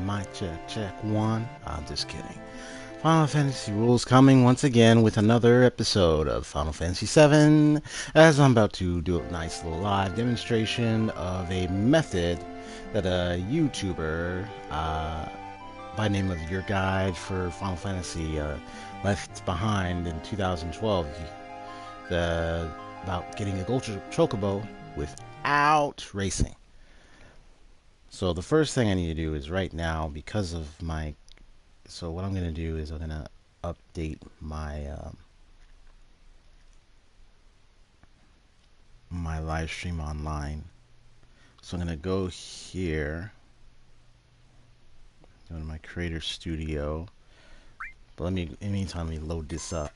Mic check one. I'm just kidding. Final Fantasy Rules coming once again with another episode of Final Fantasy VII, as I'm about to do a nice little live demonstration of a method that a YouTuber by name of Your Guide for Final Fantasy left behind in 2012 about getting a Gold Chocobo without racing. So the first thing I need to do is right now, because of my... So what I'm going to do is I'm going to update my my live stream online. So I'm going to go here, go to my Creator Studio. But in the meantime, let me load this up.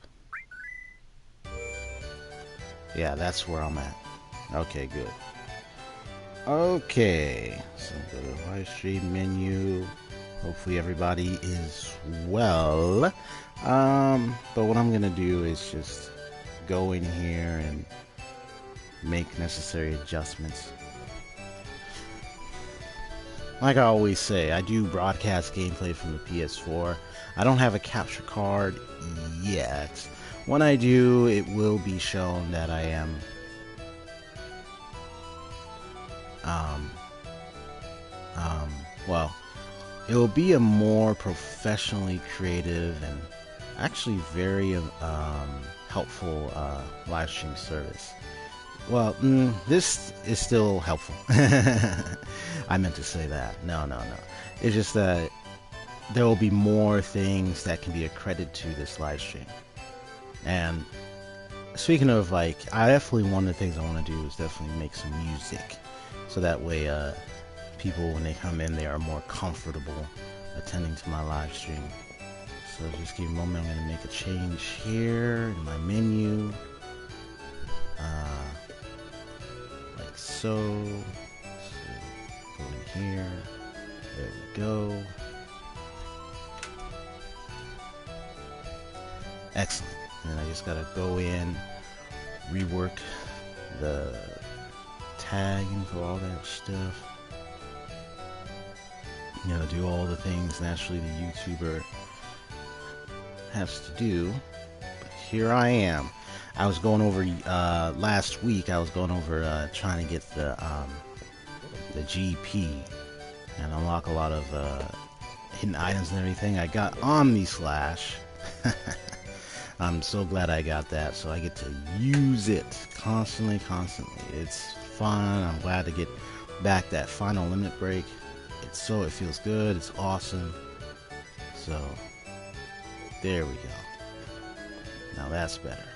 Yeah, that's where I'm at. Okay, good. Okay, so go to live stream menu. Hopefully everybody is well. But what I'm gonna do is just go in here and make necessary adjustments. Like I always say, I do broadcast gameplay from the PS4. I don't have a capture card yet. When I do, it will be shown that I am well, it will be a more professionally creative and actually very helpful live stream service. Well, this is still helpful. I meant to say that. No. It's just that there will be more things that can be accredited to this live stream. And speaking of, like, one of the things I want to do is definitely make some music. So that way, people, when they come in, they are more comfortable attending to my live stream. So just give me a moment. I'm going to make a change here in my menu, like so. So go in here. There we go. Excellent. And I just gotta go in, rework the tag info, all that stuff. You know, do all the things naturally the YouTuber has to do. But here I am. I was going over last week. I was going over trying to get the GP and unlock a lot of hidden items and everything. I got Omni Slash. I'm so glad I got that, so I get to use it constantly. It's fun. I'm glad to get back that final limit break. It feels good. It's awesome. So there we go. Now that's better.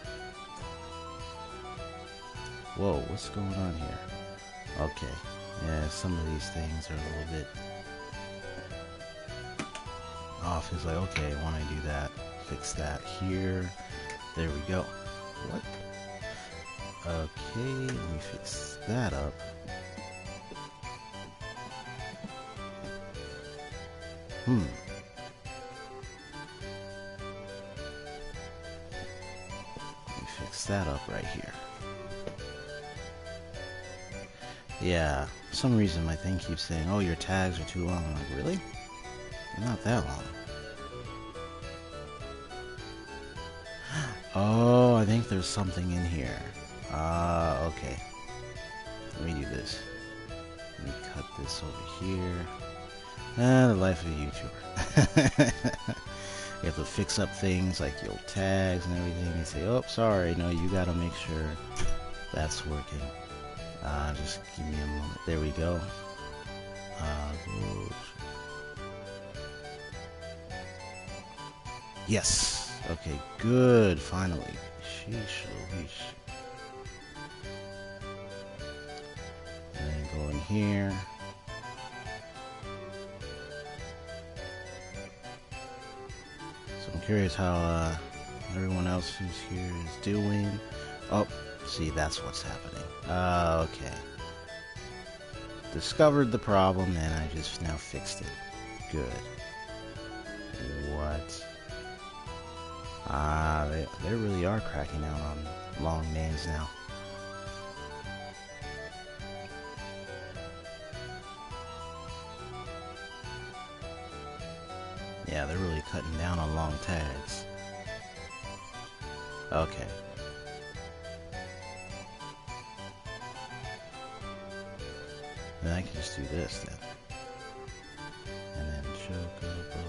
Whoa, what's going on here? Okay, yeah, some of these things are a little bit off. It's like, okay, why don't I do that? Fix that here. There we go. What? Okay, let me fix that up. Let me fix that up right here. Yeah, for some reason my thing keeps saying, oh, your tags are too long. I'm like, really? They're not that long. Oh, I think there's something in here. Okay. Let me do this. Let me cut this over here. The life of a YouTuber. You have to fix up things like your tags and everything. And say, oh, sorry, no, you gotta make sure that's working. Just give me a moment. There we go. Yes. Okay, good. Finally. Sheesh. And then go in here. So I'm curious how everyone else who's here is doing. Oh, see, that's what's happening. Okay. Discovered the problem and I just now fixed it. Good. What? They really are cracking down on long names now. Yeah, they're really cutting down on long tags. Okay. Then I can just do this then. And then Chocobo.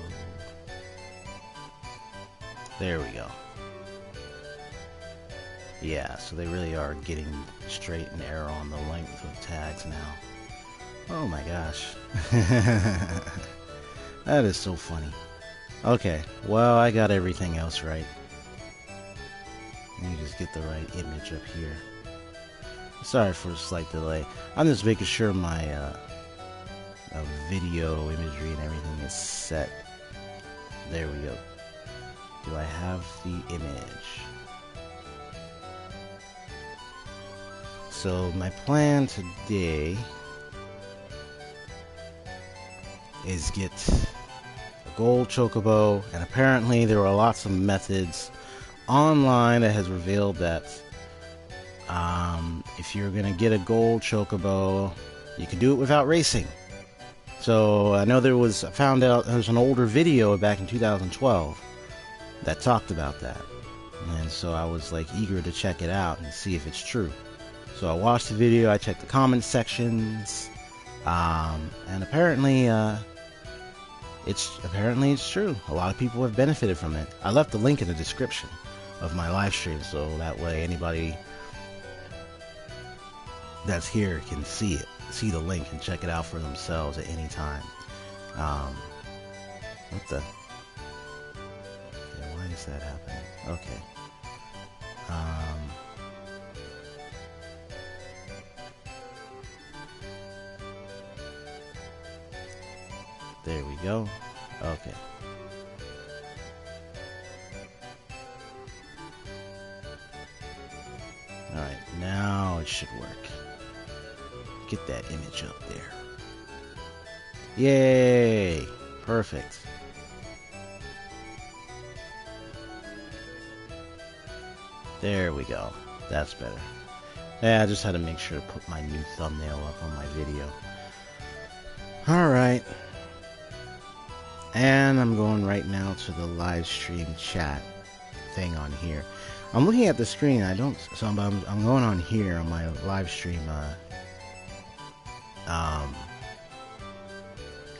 There we go. Yeah, so they really are getting straight and narrow on the length of tags now. Oh my gosh. That is so funny. Okay, well, I got everything else right. Let me just get the right image up here. Sorry for the slight delay. I'm just making sure my video imagery and everything is set. There we go. Do I have the image? So my plan today is get a gold chocobo, and apparently there are lots of methods online that has revealed that if you're gonna get a gold chocobo, you can do it without racing. So I know I found out there's an older video back in 2012 that talked about that, and so I was like eager to check it out and see if it's true. So I watched the video, I checked the comment sections, and apparently it's true. A lot of people have benefited from it. I left the link in the description of my live stream, so that way anybody that's here can see the link and check it out for themselves at any time. What the? Okay, why is that happening? Okay. There we go. Okay. Alright, now it should work. Get that image up there. Yay! Perfect. There we go. That's better. Yeah, I just had to make sure to put my new thumbnail up on my video. Alright. And I'm going right now to the live stream chat thing on here. I'm looking at the screen. I'm going on here on my live stream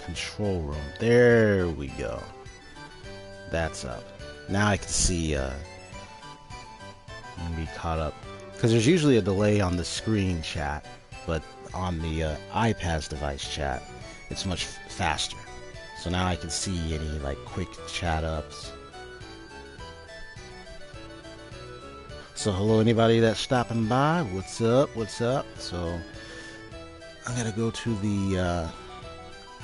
control room. There we go. That's up. Now I can see and be caught up, because there's usually a delay on the screen chat, but on the iPad's device chat it's much faster. So now I can see any like quick chat ups. So hello anybody that's stopping by. What's up? What's up? So I'm gonna go to the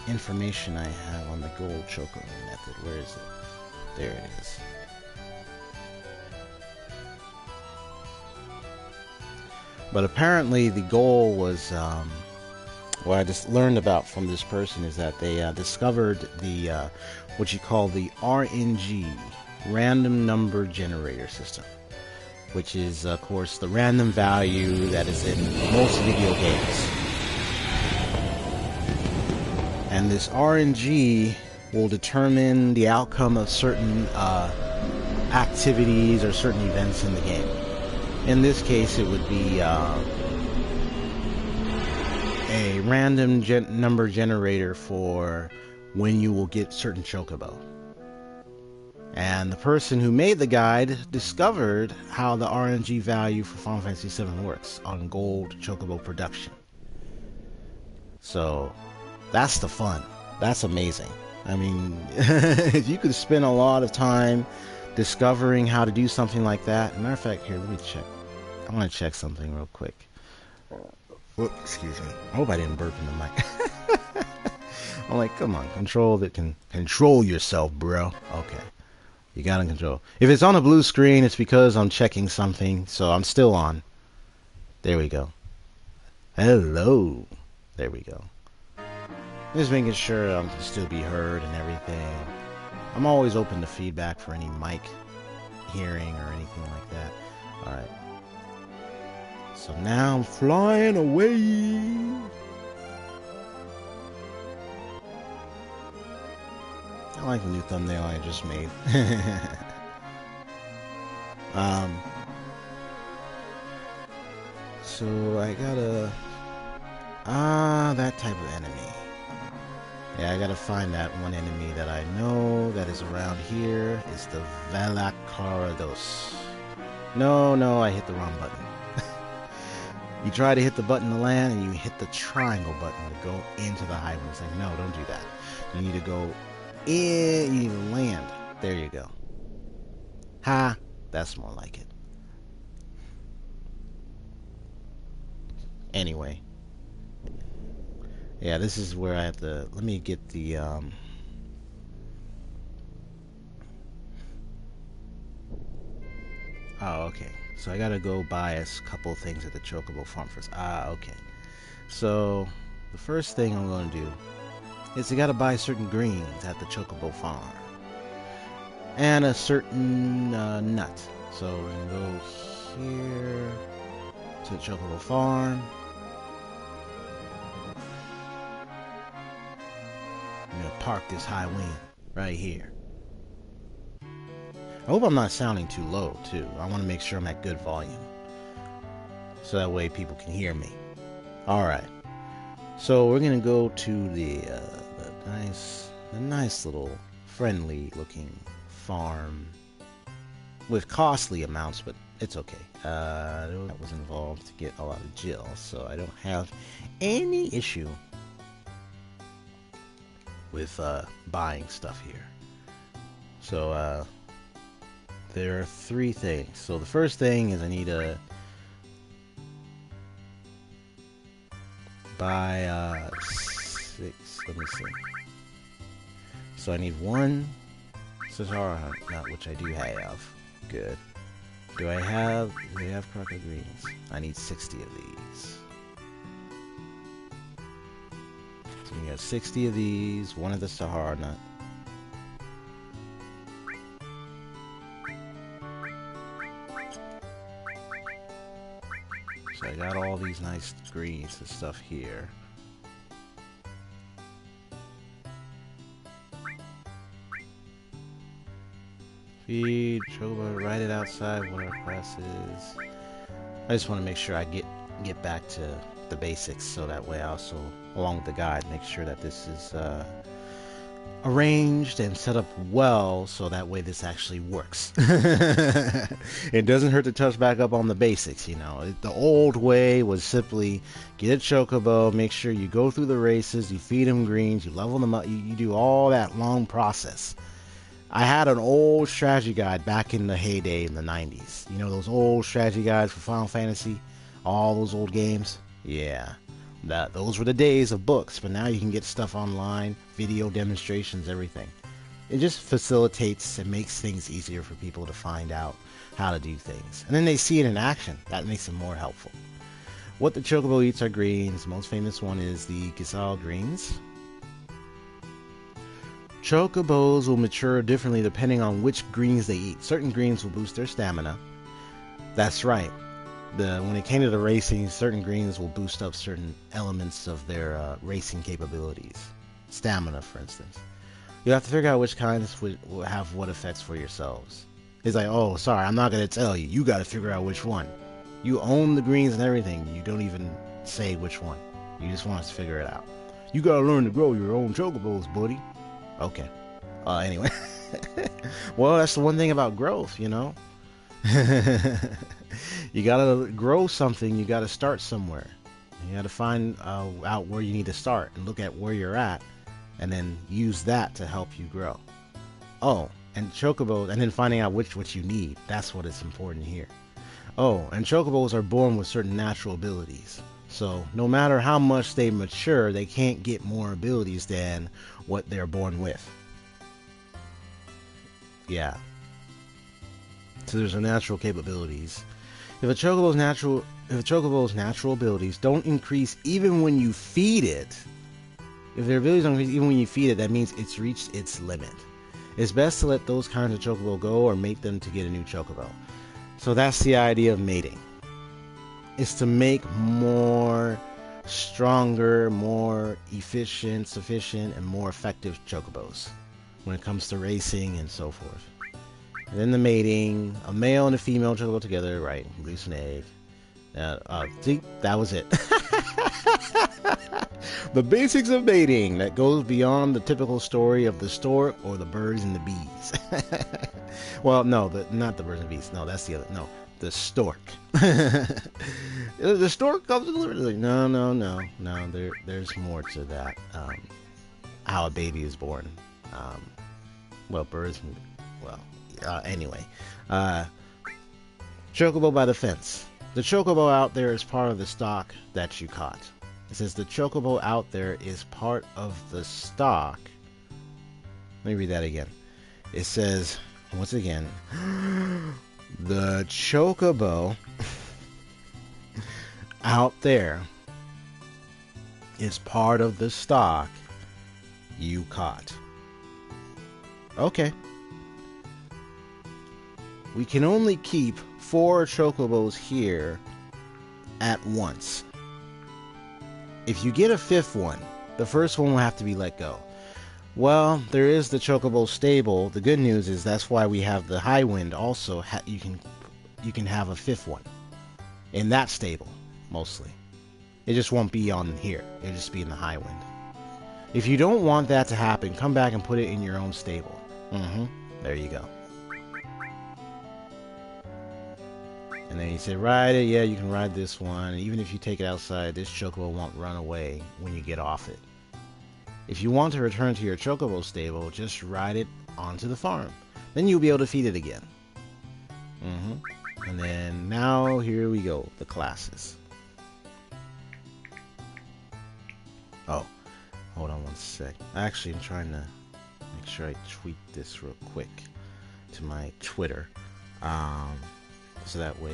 information I have on the gold chocobo method. Where is it? There it is. But apparently the goal was, what I just learned about from this person is that they discovered the what you call the RNG, random number generator system, which is of course the random value that is in most video games. And this RNG will determine the outcome of certain activities or certain events in the game. In this case, it would be a random number generator for when you will get certain chocobo. And the person who made the guide discovered how the RNG value for Final Fantasy VII works on gold chocobo production. So that's the fun. That's amazing. I mean, if you could spend a lot of time discovering how to do something like that. Matter of fact, here, let me check. I want to check something real quick. Whoop, excuse me. I hope I didn't burp in the mic. I'm like, come on, control yourself, bro. Okay, you gotta control. If it's on a blue screen, it's because I'm checking something, so I'm still on. There we go. Hello. There we go. Just making sure I can still be heard and everything. I'm always open to feedback for any mic hearing or anything like that. Alright. So now I'm flying away. I like the new thumbnail I just made. So I gotta... that type of enemy. Yeah, I gotta find that one enemy that I know that is around here. It's the Velacarados. No, I hit the wrong button. You try to hit the button to land, and you hit the triangle button to go into the highway. It's like, no, don't do that. You need to go in, you need to land. There you go. Ha! That's more like it. Anyway. Yeah, this is where I have to... Let me get the... Oh, okay. So I gotta go buy a couple things at the Chocobo Farm first. Okay. So, the first thing I'm gonna do is I gotta buy certain greens at the Chocobo Farm. And a certain nut. So we're gonna go here to the Chocobo Farm. I'm gonna park this high wing right here. I hope I'm not sounding too low, too. I want to make sure I'm at good volume. So that way people can hear me. Alright. So we're going to go to the nice little friendly looking farm. With costly amounts, but it's okay. That was involved to get a lot of Jill. So I don't have any issue with buying stuff here. So, there are three things. So the first thing is I need to buy 6. Let me see. So I need 1 Zao Nut, which I do have. Good. Do I have croco greens? I need 60 of these. So we got 60 of these, 1 of the Zao Nut. So I got all these nice greens and stuff here. Feed, Chocobo, write it outside what our class is. I just want to make sure I get back to the basics, so that way I also, along with the guide, make sure that this is arranged and set up well, so that way this actually works. It doesn't hurt to touch back up on the basics, you know. The old way was simply get a Chocobo, make sure you go through the races, you feed them greens, you level them up, you do all that long process. I had an old strategy guide back in the heyday in the 90s. You know those old strategy guides for Final Fantasy? All those old games? Yeah. Those were the days of books, but now you can get stuff online, video demonstrations, everything. It just facilitates and makes things easier for people to find out how to do things. And then they see it in action. That makes it more helpful. What the Chocobo eats are greens. The most famous one is the Giselle greens. Chocobos will mature differently depending on which greens they eat. Certain greens will boost their stamina. That's right. When it came to the racing, certain greens will boost up certain elements of their racing capabilities. Stamina, for instance. You have to figure out which kinds will have what effects for yourselves. It's like, oh, sorry, I'm not going to tell you. You got to figure out which one. You own the greens and everything. You don't even say which one. You just want us to figure it out. You got to learn to grow your own chocobos, buddy. Okay. Anyway. Well, that's the one thing about growth, you know? You gotta grow something, you gotta start somewhere. You gotta find out where you need to start and look at where you're at, and then use that to help you grow. Oh, and chocobos, and then finding out which you need. That's what is important here. Oh, and chocobos are born with certain natural abilities. So no matter how much they mature, they can't get more abilities than what they're born with. Yeah. So there's a natural capabilities. If a chocobo's natural abilities don't increase even when you feed it, if their abilities don't increase even when you feed it, that means it's reached its limit. It's best to let those kinds of chocobo go or mate them to get a new chocobo. So that's the idea of mating. It's to make more stronger, more efficient, sufficient, and more effective chocobos. when it comes to racing and so forth. And then the mating, a male and a female chocobo together, right? Produce an egg. See, that was it. The basics of mating that goes beyond the typical story of the stork or the birds and the bees. Well, no, not the birds and bees. No, that's the other. No, the stork. The stork comes deliberately. No. There's more to that. How a baby is born. Well, birds. Well, anyway. Chocobo by the fence. The chocobo out there is part of the stock that you caught. It says the chocobo out there is part of the stock. Let me read that again. It says, once again, the chocobo out there is part of the stock you caught. Okay. We can only keep 4 chocobos here at once. If you get a 5th one, the first one will have to be let go. Well, there is the chocobo stable. The good news is that's why we have the high wind also. You can have a 5th one in that stable, mostly. It just won't be on here. It'll just be in the high wind. If you don't want that to happen, come back and put it in your own stable. There you go. And then you say, ride it. Yeah, you can ride this one. And even if you take it outside, this chocobo won't run away when you get off it. If you want to return to your chocobo stable, just ride it onto the farm. Then you'll be able to feed it again. And then now, here we go. The classes. Oh, hold on one sec. Actually, I'm trying to make sure I tweet this real quick to my Twitter. So that way...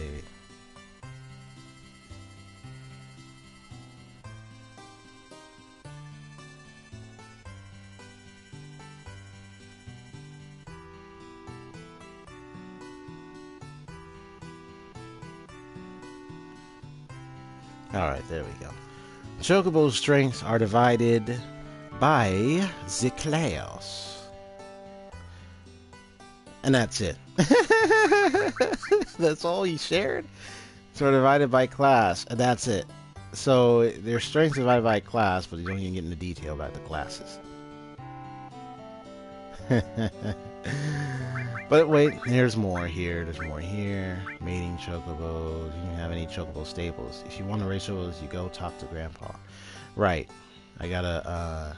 Alright, there we go. Chocobo's strengths are divided by the class. And that's it. That's all he shared? So divided by class, and that's it. So their strengths are divided by class, but you don't even get into detail about the classes. But wait, there's more here. There's more here. Mating chocobos. You can have any chocobo stables. If you want to raise chocobos, you go talk to Grandpa. Right. I gotta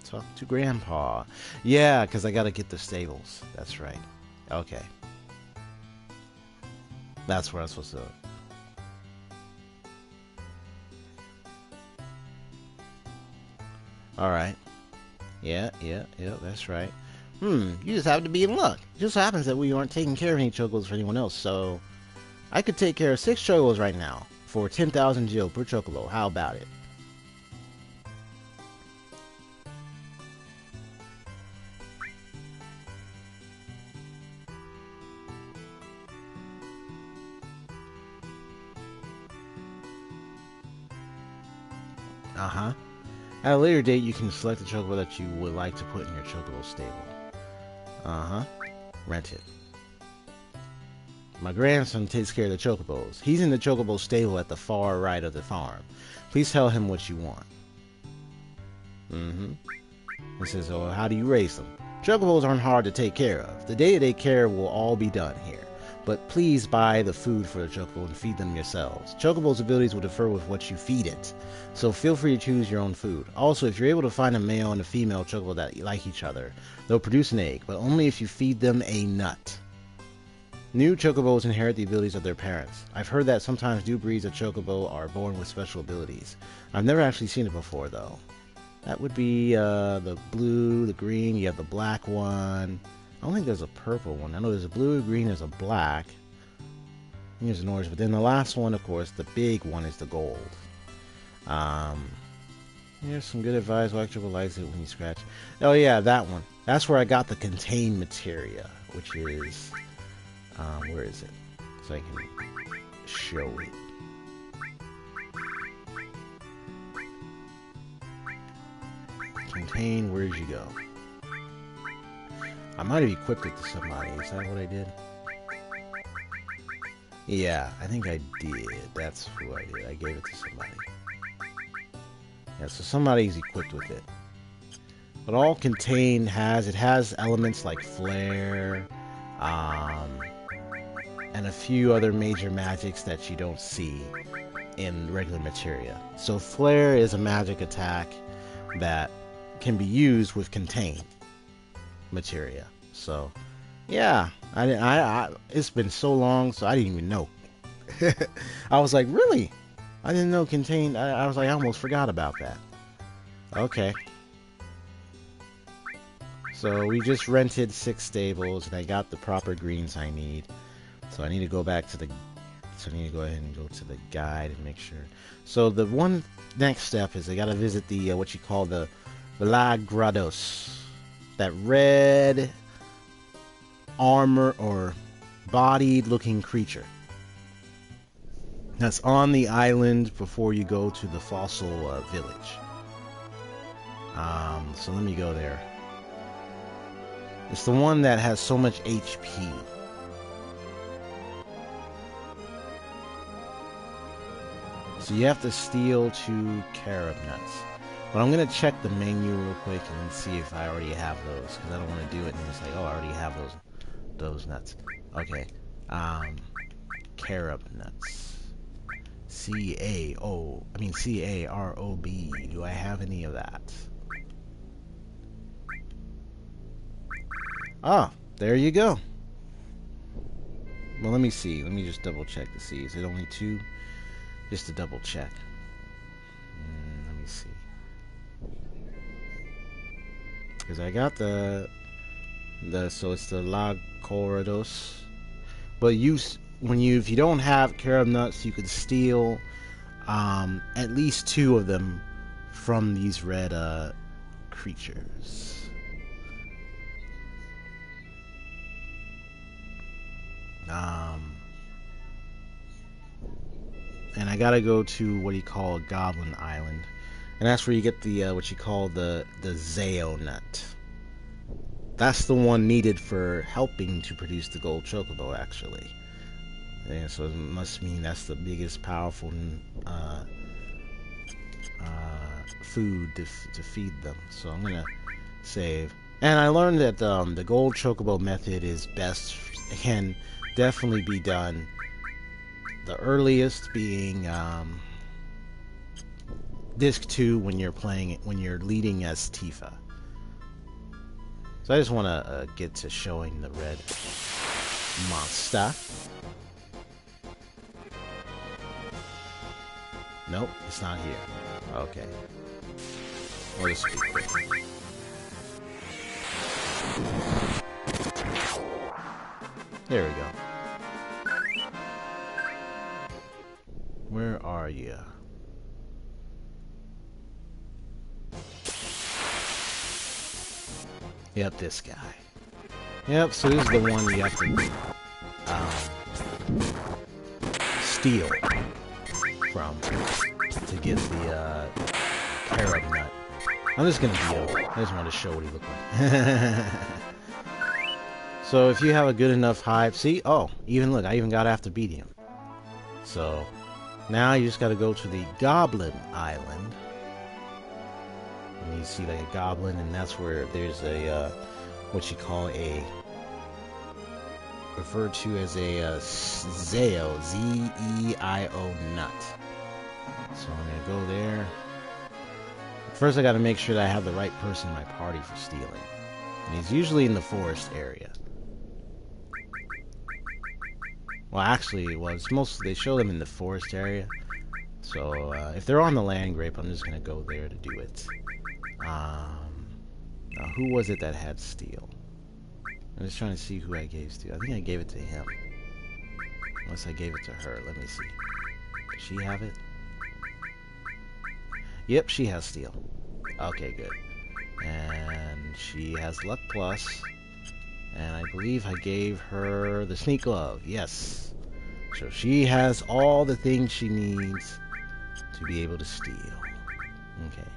talk to Grandpa. Yeah, because I gotta get the stables. That's right. Okay. That's where I'm supposed to. Alright. Yeah, that's right. You just happen to be in luck. It just happens that we aren't taking care of any chocobos for anyone else, so I could take care of 6 chocobos right now for 10,000 gil per chocobo. How about it? At a later date, you can select the chocobo that you would like to put in your chocobo stable. Rent it. My grandson takes care of the chocobos. He's in the chocobo stable at the far right of the farm. Please tell him what you want. He says, oh, how do you raise them? Chocobos aren't hard to take care of. The day-to-day care will all be done here. But please buy the food for the chocobo and feed them yourselves. Chocobo's abilities will differ with what you feed it, so feel free to choose your own food. Also, if you're able to find a male and a female chocobo that like each other, they'll produce an egg, but only if you feed them a nut. New chocobos inherit the abilities of their parents. I've heard that sometimes new breeds of chocobo are born with special abilities. I've never actually seen it before, though. That would be the blue, the green, you have the black one. I don't think there's a purple one. I know there's a blue, a green, there's a black. Here's an orange, but then the last one, of course, the big one is the gold. Here's some good advice. Why chocobo likes it when you scratch. Oh yeah, that one. That's where I got the contain materia, which is where is it? So I can show it. Contain, where'd you go? I might have equipped it to somebody. Is that what I did? Yeah, I think I did. That's who I did. I gave it to somebody. Yeah, so somebody's equipped with it. But all contained it has elements like flare, and a few other major magics that you don't see in regular materia. So flare is a magic attack that can be used with contained materia. So yeah, it's been so long, so I didn't even know. I was like, really? I didn't know contained. I was like, I almost forgot about that. Okay. So we just rented 6 stables, and I got the proper greens I need. So I need to go back to the. So I need to go ahead and go to the guide and make sure. So the one next step is I gotta visit the what you call the Villagrados, that red armor or bodied-looking creature that's on the island before you go to the fossil village. So let me go there. It's the one that has so much HP. So you have to steal 2 carob nuts. But I'm going to check the menu real quick and see if I already have those. Because I don't want to do it and it's like, oh, I already have those nuts. Okay. Carob nuts. C-A-R-O-B. Do I have any of that? Ah, there you go. Well, let me see. Let me just double check to see. Is it only 2? Just to double check. Let me see. Because I got so it's the La Corrados. But if you don't have carob nuts, you could steal at least 2 of them from these red creatures. And I gotta go to what you call Goblin Island, and that's where you get the what you call the Zao Nut. That's the one needed for helping to produce the gold chocobo, actually. And so it must mean that's the biggest powerful food to feed them. So I'm gonna save. And I learned that the gold chocobo method is best, can definitely be done. The earliest being disc 2 when you're leading as Tifa. So I just want to get to showing the red monster. Nope, it's not here. Okay. We'll just be quick. There we go. Where are you? Yep, this guy. Yep, so this is the one you have to steal from to get the carob nut. I'm just gonna beat him. I just wanted to show what he looked like. So if you have a good enough hype, see? Oh, look, I even got after beating him. So now you just gotta go to the Goblin Island. And you see like a goblin, and that's where there's a what you call referred to as a Zao, Z-E-I-O nut. So I'm gonna go there. First I gotta make sure that I have the right person in my party for stealing. And he's usually in the forest area. Well, actually, it's mostly, they show them in the forest area. So, if they're on the land grape, I'm just gonna go there to do it. Now, who was it that had steel? I'm just trying to see who I gave it to. I think I gave it to him. Unless I gave it to her. Let me see. Does she have it? Yep, she has steel. Okay, good. And she has luck plus. And I believe I gave her the sneak glove. Yes. So she has all the things she needs to be able to steal. Okay.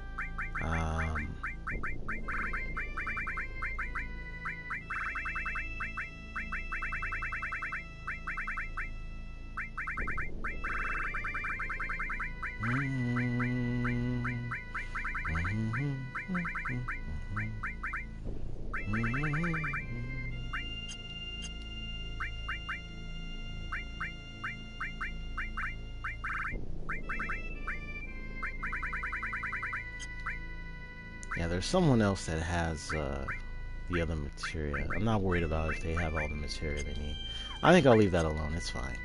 there's someone else that has the other materia. I'm not worried about if they have all the materia they need. I think I'll leave that alone. It's fine.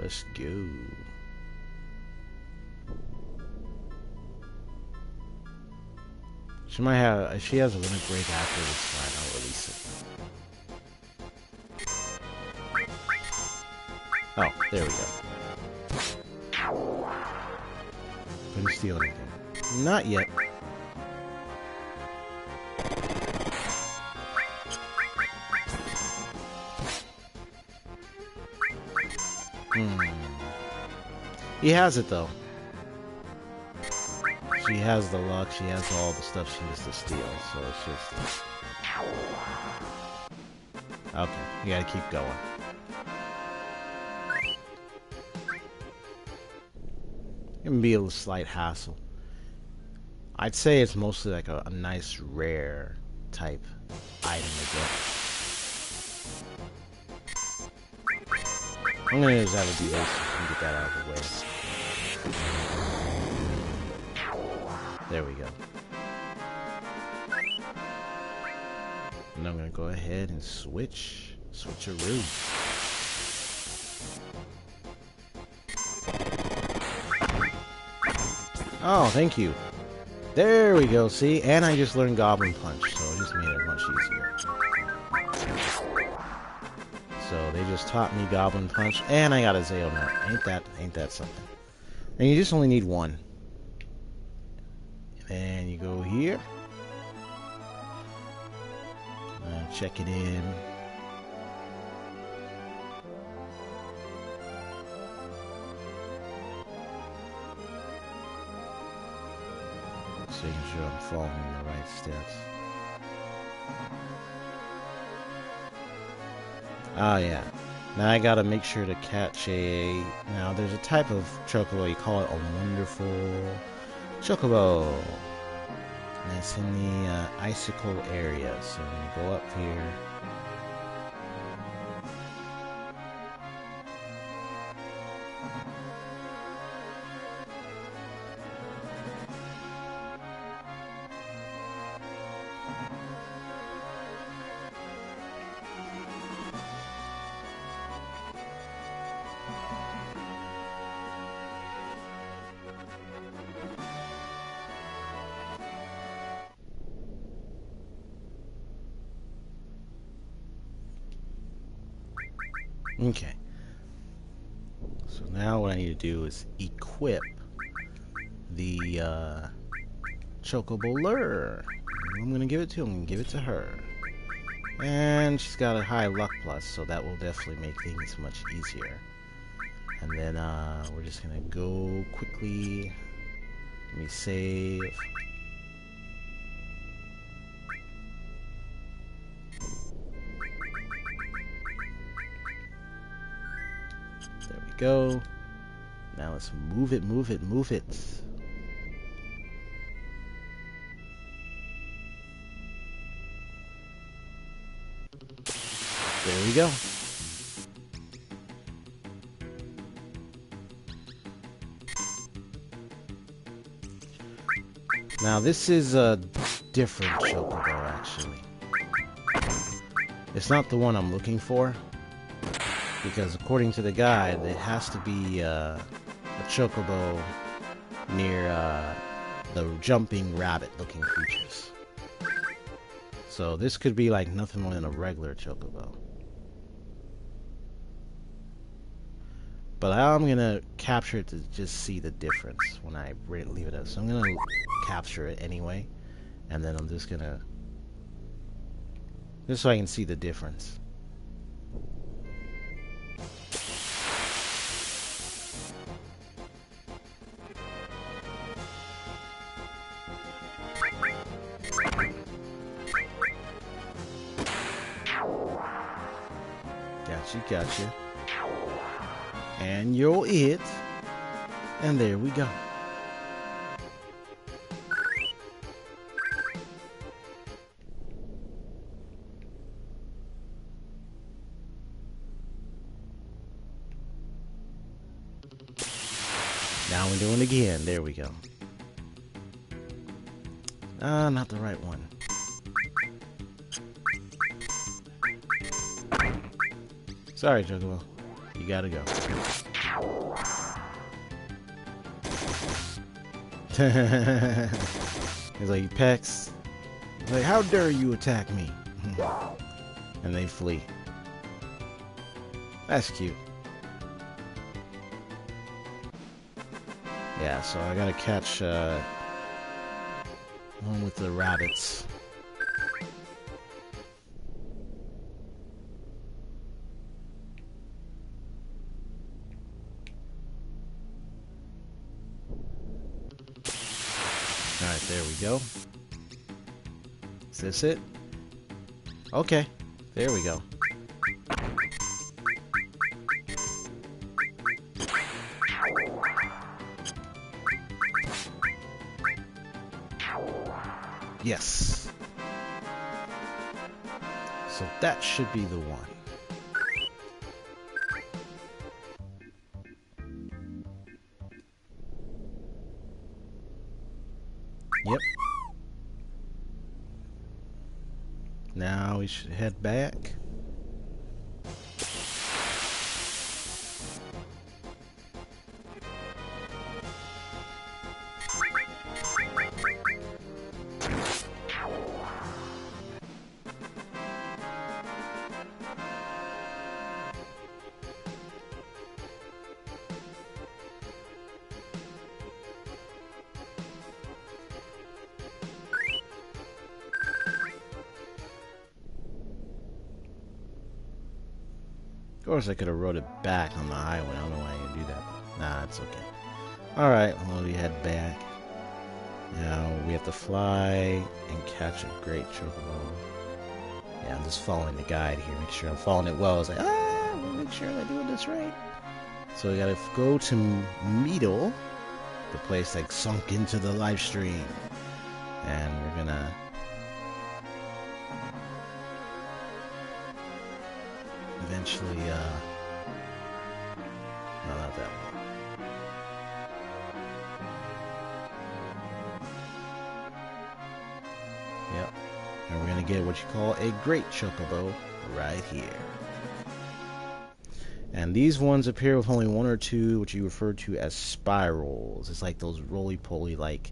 Let's go. She might have. If she has a limit break after this fight, I'll release it. Oh, there we go. Couldn't steal anything. Not yet. He has it though. She has the luck, she has all the stuff she needs to steal, so it's just... Okay, you gotta keep going. It can be a slight hassle. I'd say it's mostly like a nice rare type item to get. I'm gonna just have to do this and get that out of the way. There we go. And I'm gonna go ahead and switcheroo. Oh, thank you. There we go, see? And I just learned Goblin Punch, so it just made it much easier. So they just taught me Goblin Punch, and I got a Zao Nut. Ain't that something? And you just only need one. And you go here. Check it in. Just making sure I'm following the right steps. Oh yeah. Now I gotta make sure to catch a... Now there's a type of Chocobo, you call it a Wonderful Chocobo. And it's in the icicle area, so I'm gonna go up here. Okay. So now what I need to do is equip the Chocobo lure. I'm gonna give it to. I'm gonna give it to her. And she's got a high luck plus, so that will definitely make things much easier. And then we're just gonna go quickly. Let me save. There we go. Now let's move it. There we go. Now this is a different Chocobo, actually. It's not the one I'm looking for, because according to the guide, it has to be a Chocobo near the jumping rabbit-looking creatures. So this could be like nothing more than a regular Chocobo. But I'm gonna capture it to just see the difference when I leave it out. So I'm gonna capture it anyway, and then I'm just gonna, just so I can see the difference. Gotcha. And you're it. And there we go. Now we're doing it again. There we go. Ah, not the right one. Sorry, Chocobo. You gotta go. He's like, Pex. He's like, how dare you attack me? And they flee. That's cute. Yeah, so I gotta catch one with the rabbits. Alright, there we go. Is this it? Okay, there we go. Yes. So that should be the one. Yep. Now we should head back. Of course, I could have wrote it back on the highway. I don't know why I didn't do that. Nah, it's okay. Alright, well, we head back. Now, we have to fly and catch a Great Chocobo. Yeah, I'm just following the guide here. Make sure I'm following it well. I was like, we'll make sure I'm doing this right. So we gotta go to Meadle, the place like sunk into the live stream. And we're gonna... eventually, no, not that one. Yep. And we're gonna get what you call a Great Chocobo right here. And these ones appear with only one or two, which you refer to as spirals. It's like those roly-poly like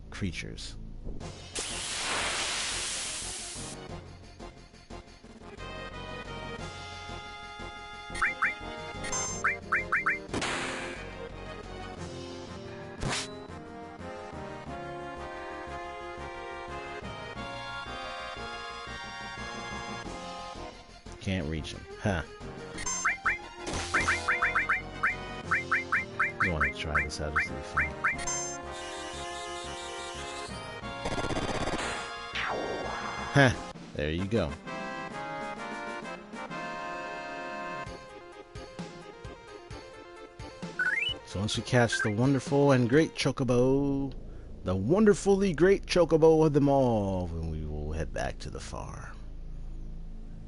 creatures. Can't reach him. Huh. I want to try this out just to be fun. Huh. There you go. So once we catch the wonderful and great Chocobo, the wonderfully great Chocobo of them all, then we will head back to the farm.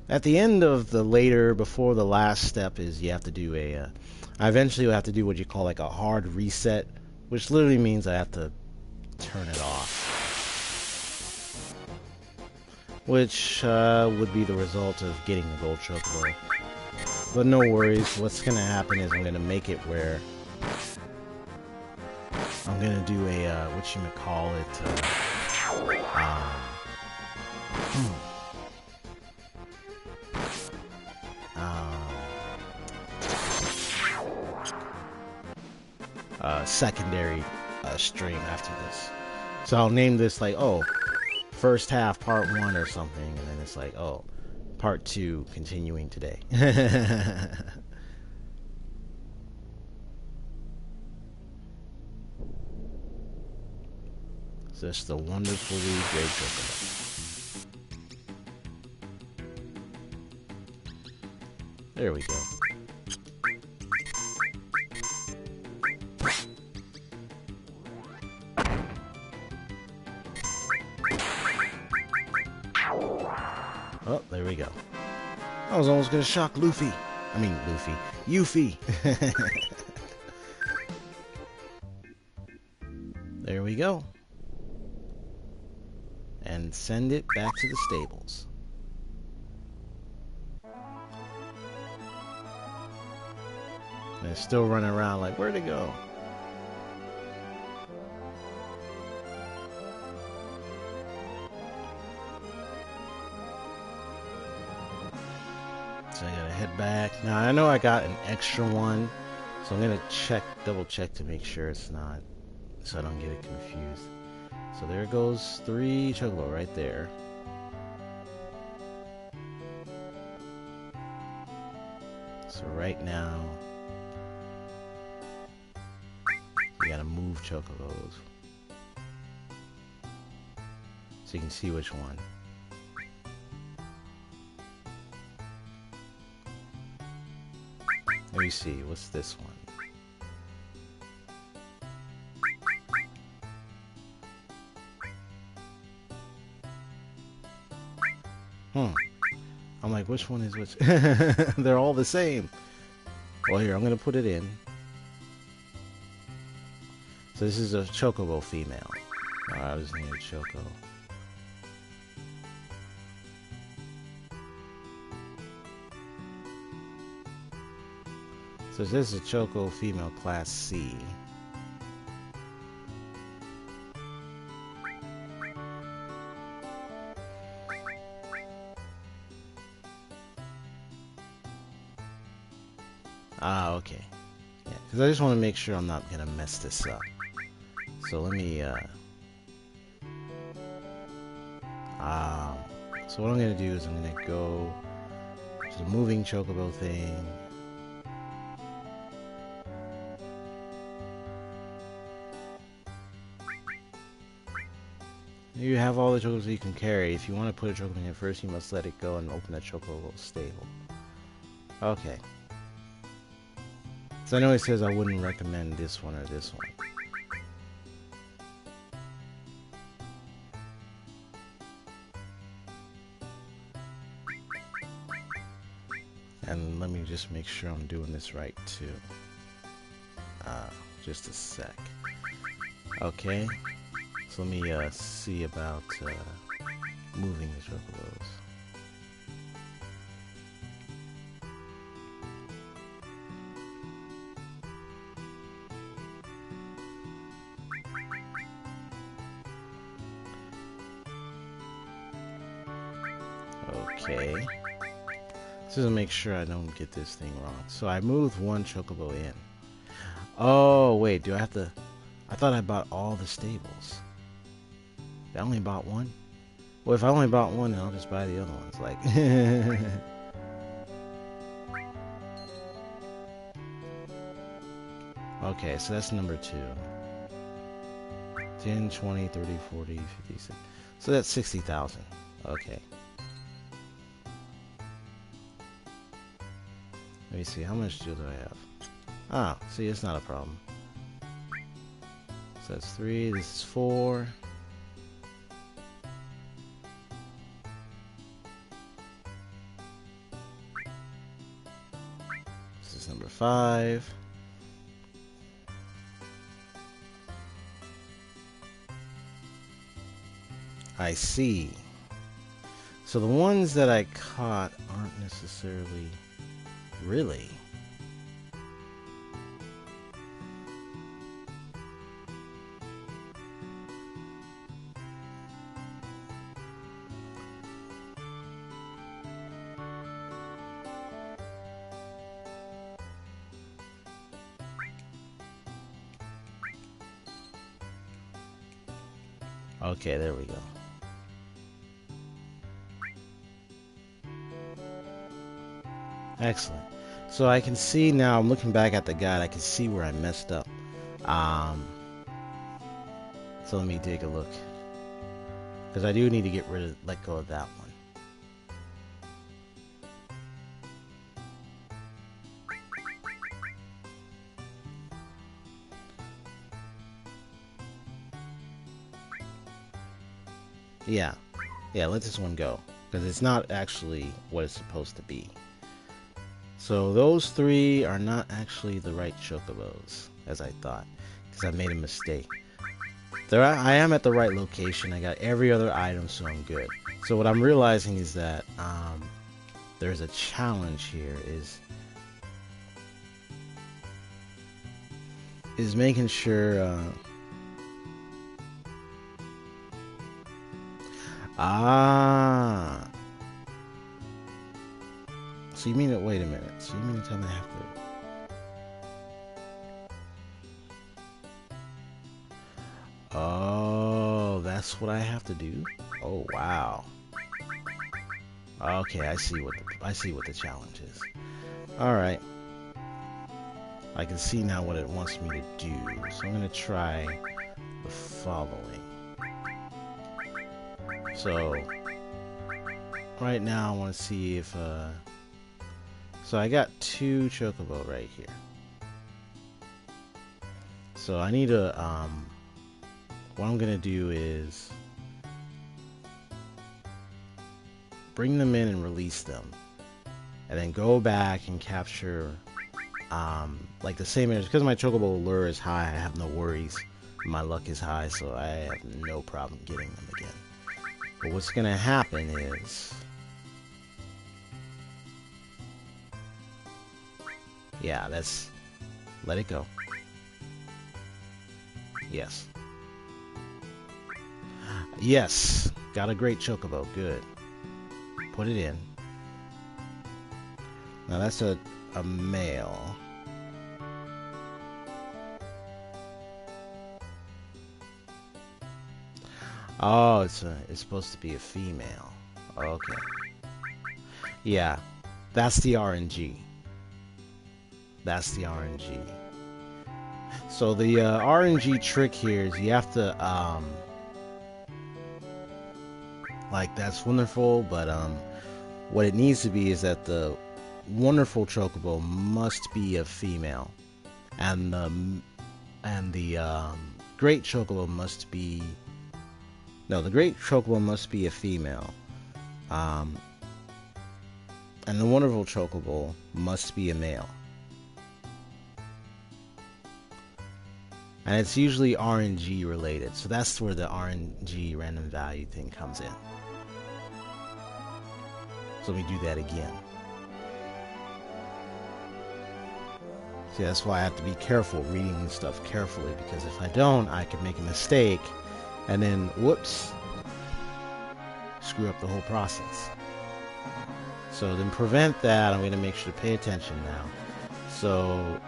At the end of the before the last step is you have to do I eventually will have to do what you call like a hard reset, which literally means I have to turn it off. Which would be the result of getting the gold Chocobo. But no worries, what's going to happen is I'm going to make it where I'm going to do a, secondary stream after this. So I'll name this like, oh, first half part 1 or something, and then it's like, oh, part 2 continuing today. So it's the wonderfully great Chocobo. There we go. Oh, there we go. I was almost gonna shock Luffy. I mean, Yuffie. There we go. and send it back to the stables. And it's still running around like, where'd it go? So I gotta head back. Now I know I got an extra one, so I'm gonna double check to make sure it's not, so I don't get it confused. So there goes 3 Chocobo right there. So right now, you gotta move Chocobos so you can see which one. Let me see, what's this one? I'm like, which one is which? They're all the same. Well, here, I'm gonna put it in. So this is a Chocobo female. Oh, I just need a Choco. So this is a Choco female class C. Ah, okay. Yeah, because I just want to make sure I'm not gonna mess this up. So let me, so what I'm gonna do is I'm gonna go to the moving Chocobo thing. You have all the Chocobos you can carry. If you want to put a Chocobo in here first, you must let it go and open the Chocobo stable. Okay. So I know it says I wouldn't recommend this one or this one. And let me just make sure I'm doing this right too. Just a sec. Okay. So let me see about moving the Chocobos. Okay. Just to make sure I don't get this thing wrong. So I moved 1 Chocobo in. Oh, wait, do I have to... I thought I bought all the stables. I only bought 1? Well, if I only bought 1, then I'll just buy the other ones. Like... Okay, so that's number 2. 10, 20, 30, 40, 50, 60. So that's 60,000. Okay. Let me see, how much do I have? Ah, see, it's not a problem. So that's 3, this is 4. This is number 5. I see. So the ones that I caught aren't necessarily... Really? Okay, there we go. Excellent. So I can see now, I'm looking back at the guide, I can see where I messed up. So let me take a look. Because I do need to let go of that one. Yeah, let this one go, because it's not actually what it's supposed to be. So those 3 are not actually the right Chocobos, as I thought, because I made a mistake. I am at the right location. I got every other item, so I'm good. So what I'm realizing is that there's a challenge here. Is making sure. So you mean it? Wait a minute. So you mean to tell me I have to? Oh, that's what I have to do. Oh wow. Okay, I see what the challenge is. All right. I can see now what it wants me to do. So I'm gonna try the following. So right now I want to see if so I got 2 Chocobo right here. So I need to what I'm gonna do is bring them in and release them, and then go back and capture like the same energy. Because my Chocobo lure is high, I have no worries. My luck is high, so I have no problem getting them again. But what's gonna happen is, yeah, let it go. Yes. Yes, got a Great Chocobo, good. Put it in. Now that's a male. Oh, it's supposed to be a female. Okay. Yeah, that's the RNG. That's the RNG. So the RNG trick here is you have to like, that's wonderful, but what it needs to be is that the Wonderful Chocobo must be a female, and the Great Chocobo must be, no, the Great Chocobo must be a female, and the Wonderful Chocobo must be a male. And it's usually RNG related, so that's where the RNG random value thing comes in. So let me do that again. See, that's why I have to be careful reading this stuff carefully, because if I don't, I could make a mistake and then, whoops, screw up the whole process. So to prevent that, I'm going to make sure to pay attention now. So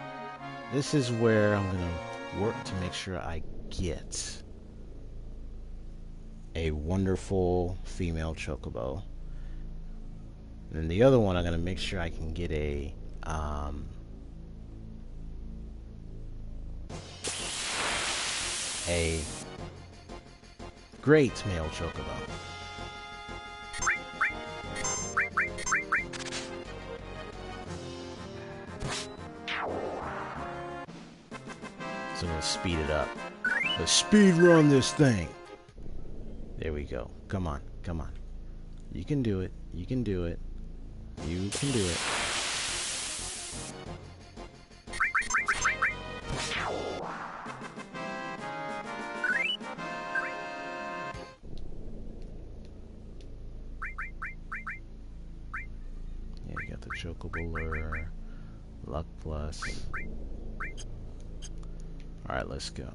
this is where I'm going to work to make sure I get a wonderful female Chocobo. And then the other one, I'm going to make sure I can get a great male Chocobo. So I'm going to speed it up. Let's speed run this thing. There we go. Come on, come on. You can do it. You can do it. You can do it. Yeah, you got the Chocobo lure, luck plus. All right, let's go.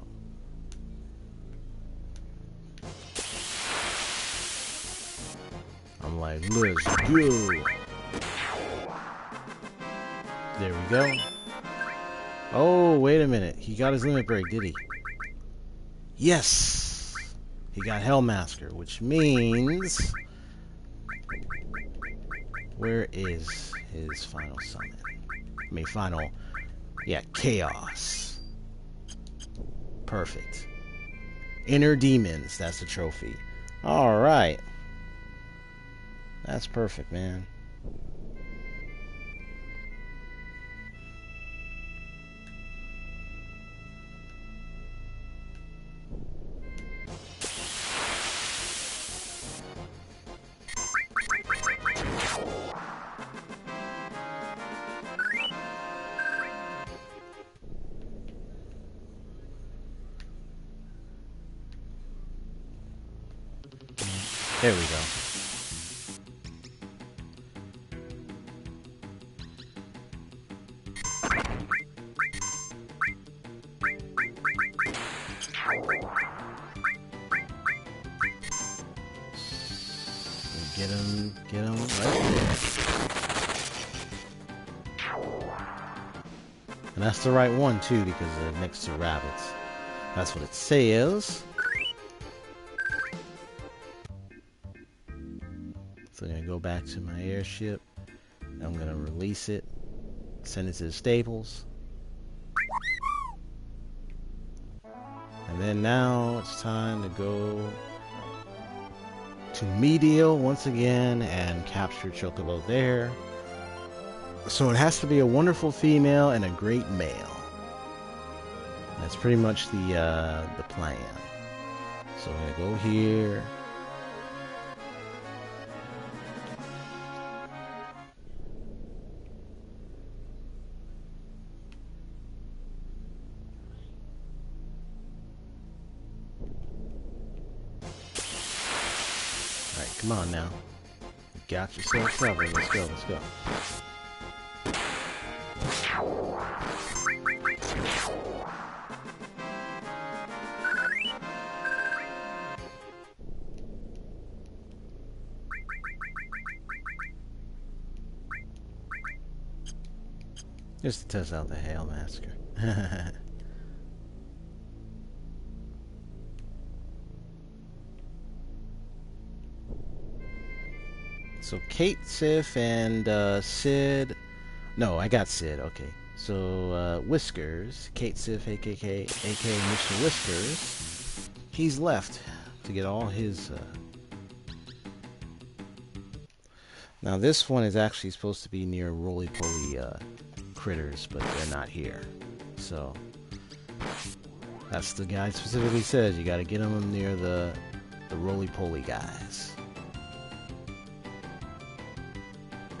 I'm like, let's go. There we go. Oh, wait a minute. He got his limit break, did he? Yes! He got Hellmasker, which means... Where is his final summon? I mean, final... Yeah, Chaos. Perfect. Inner Demons, that's the trophy. Alright. That's perfect, man. There we go. Get him right there. And that's the right one too, because they're next to rabbits. That's what it says. So I'm gonna go back to my airship. I'm gonna release it, send it to the stables. And then now it's time to go to Medial once again and capture Chocobo there. So it has to be a wonderful female and a great male. That's pretty much the plan. So I'm gonna go here. Alright, come on now. You got yourself covered. Let's go, let's go. Just to test out the Hail Massacre. So Kate, Sif, and Sid. No, I got Sid. Okay. So Whiskers, Kate, Sif, aka Mr. Whiskers. He's left to get all his. Now this one is actually supposed to be near roly-poly critters, but they're not here. So that's the guide specifically says you got to get them near the roly-poly guys.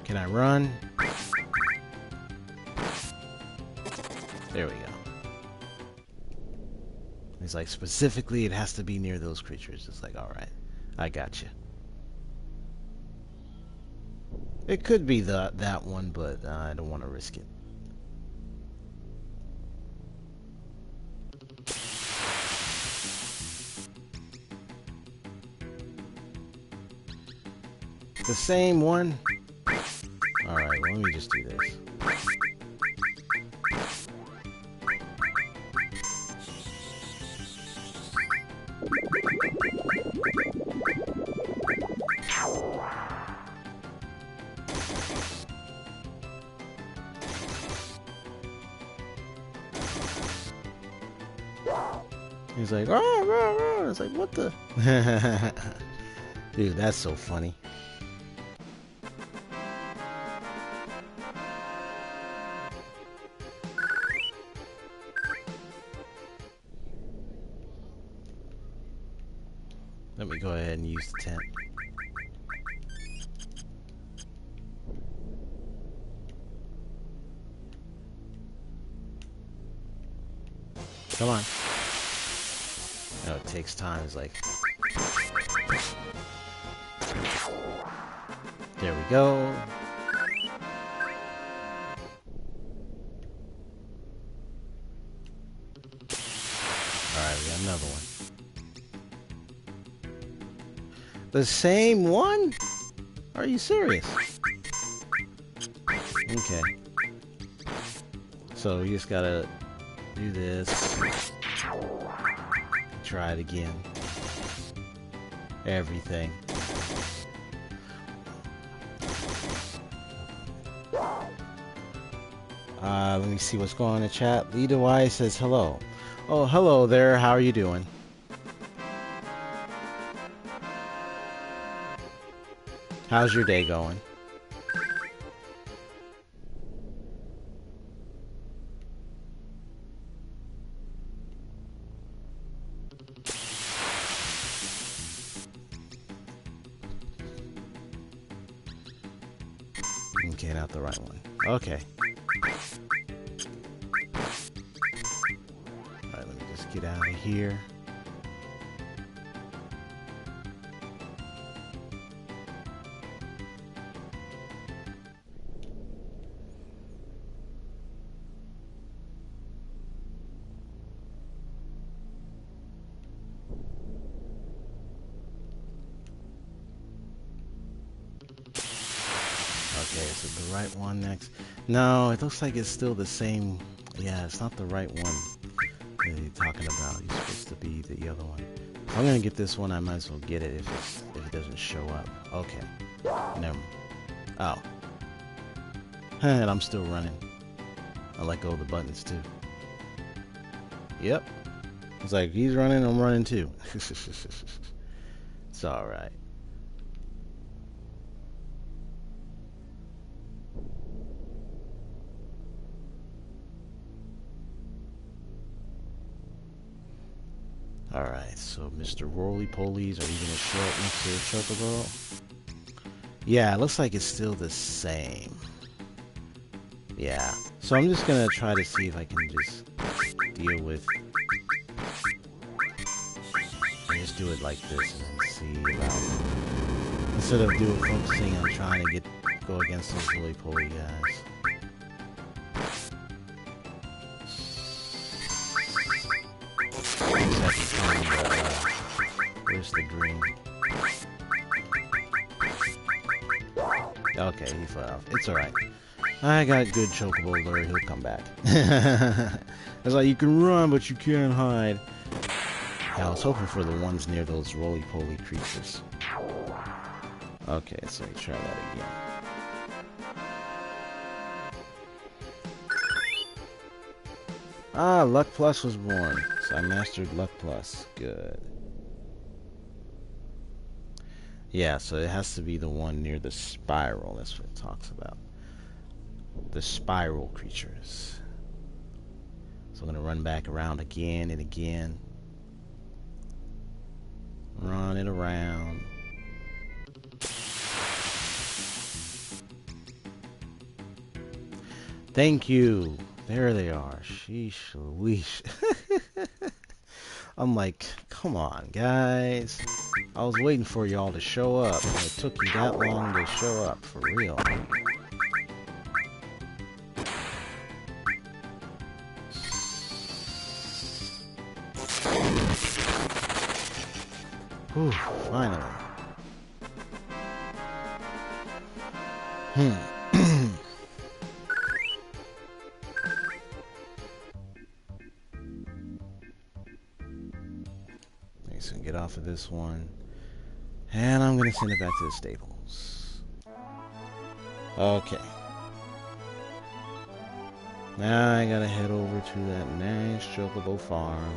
Can I run? There we go. He's like, specifically it has to be near those creatures. It's like, alright, I got you. It could be that one, but I don't want to risk it. The same one? Alright, well, let me just do this. He's like, rah, rah, rah. It's like, what the? Dude, that's so funny. Let me go ahead and use the tent. Come on. Oh, it takes time. It's like... There we go. Alright, we got another one. The same one? Are you serious? Okay. So we just gotta do this. Try it again. Everything. Let me see what's going on in the chat. Lita Y says hello. Oh, hello there. How are you doing? How's your day going? Okay, not the right one. Okay. Alright, let me just get out of here. Okay, is it the right one next? No, it looks like it's still the same. Yeah, it's not the right one that he's talking about. He's supposed to be the other one. If I'm gonna get this one, I might as well get it if it doesn't show up. Okay. Never. Oh. And I'm still running. I let go of the buttons too. Yep. It's like he's running, I'm running too. It's alright. Alright, so Mr. Roly-Polies, are you going to show up next to the Chocobo? Yeah, it looks like it's still the same. Yeah, so I'm just going to try to see if I can just deal with... I just do it like this and then see about... Instead of focusing on trying to go against those Roly-Poly guys. Where's the green? Okay, he fell off. It's alright. I got good Chocobo lure, he'll come back. It's like, you can run, but you can't hide. Yeah, I was hoping for the ones near those roly-poly creatures. Okay, so we try that again. Ah, Luck Plus was born. So I mastered Luck Plus. Good. Yeah, so it has to be the one near the spiral. That's what it talks about. The spiral creatures. So I'm going to run back around again and again. Run it around. Thank you. There they are. Sheesh Louise. I'm like, come on, guys. I was waiting for y'all to show up. And it took you that long to show up, for real. Whew, finally. So get off of this one. And I'm going to send it back to the stables. Okay. Now I gotta head over to that nice Chocobo Farm.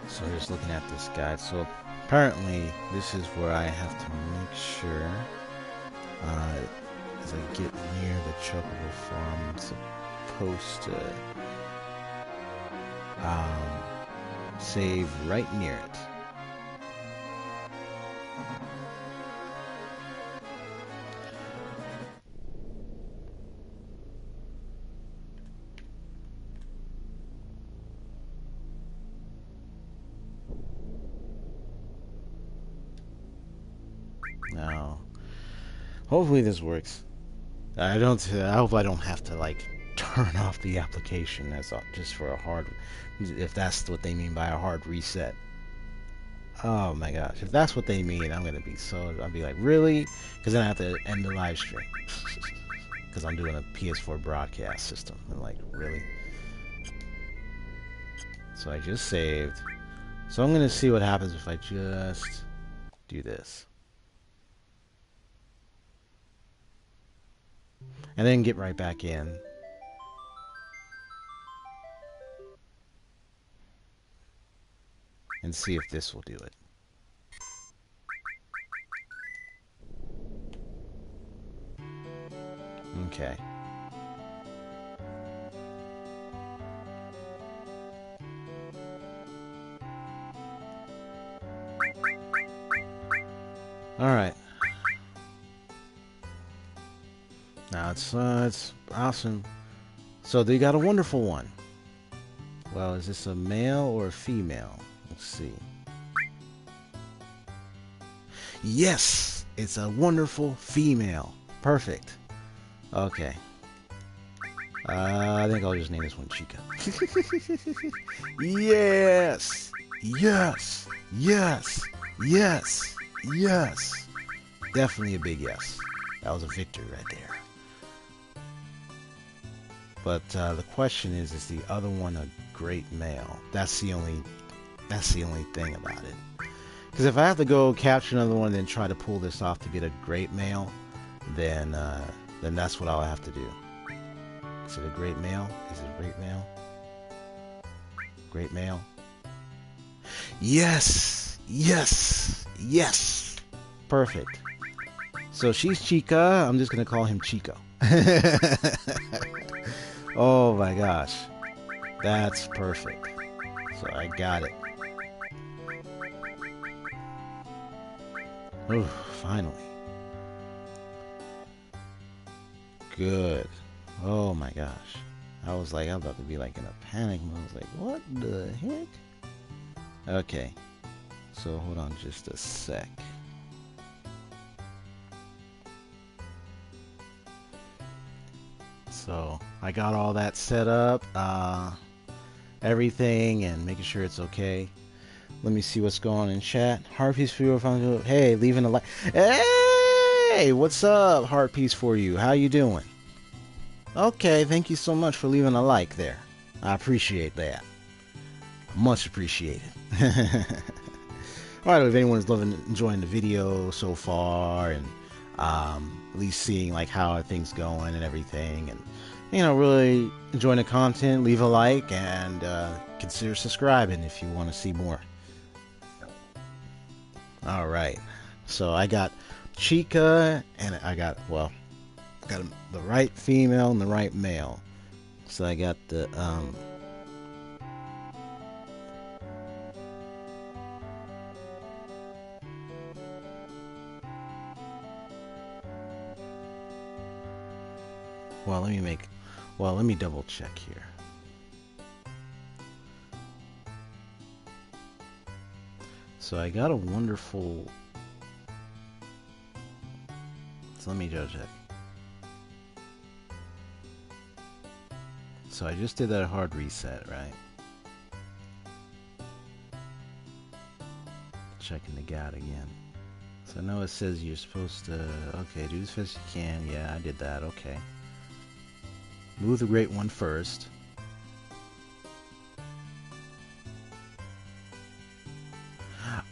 So just looking at this guide. So apparently this is where I have to make sure as I get near the Chocobo Farm, I'm supposed to save right near it. Now, hopefully this works. I hope I don't have to like turn off the application as just for a hard, if that's what they mean by a hard reset. Oh my gosh, if that's what they mean, I'll be like, really? Because then I have to end the live stream because I'm doing a PS4 broadcast system. I'm like, really? So I just saved. So I'm gonna see what happens if I just do this. And then get right back in. And see if this will do it. Okay. Alright. Now it's awesome. So they got a wonderful one. Well, is this a male or a female? Let's see. Yes! It's a wonderful female. Perfect. Okay. I think I'll just name this one Chica. Yes! Yes! Yes! Yes! Yes! Definitely a big yes. That was a victory right there. But the question is the other one a great male? That's the only thing about it. Because if I have to go capture another one and then try to pull this off to get a great male, then that's what I'll have to do. Is it a great male? Is it a great male? Great male? Yes! Yes! Yes! Perfect. So she's Chica. I'm just going to call him Chico. Oh my gosh. That's perfect. So I got it. Oh, finally. Good. Oh my gosh. I was about to be in a panic mode. I was like, what the heck? Okay. So hold on just a sec. So I got all that set up, everything, and making sure it's okay. Let me see what's going on in chat. Heart piece for you. Hey, leaving a like. Hey, what's up? Heart piece for you. How you doing? Okay, thank you so much for leaving a like there. I appreciate that. Much appreciated. Alright, if anyone's enjoying the video so far, and at least seeing how things going and everything, and really enjoying the content, leave a like and consider subscribing if you want to see more. Alright, so I got Chica, and I got the right female and the right male. So I got the let me double check here. So I got a wonderful. So let me double check. So I just did that hard reset, right? Checking the GAT again. So I know it says you're supposed to, okay, do as fast as you can. Yeah, I did that, okay. Move the great one first.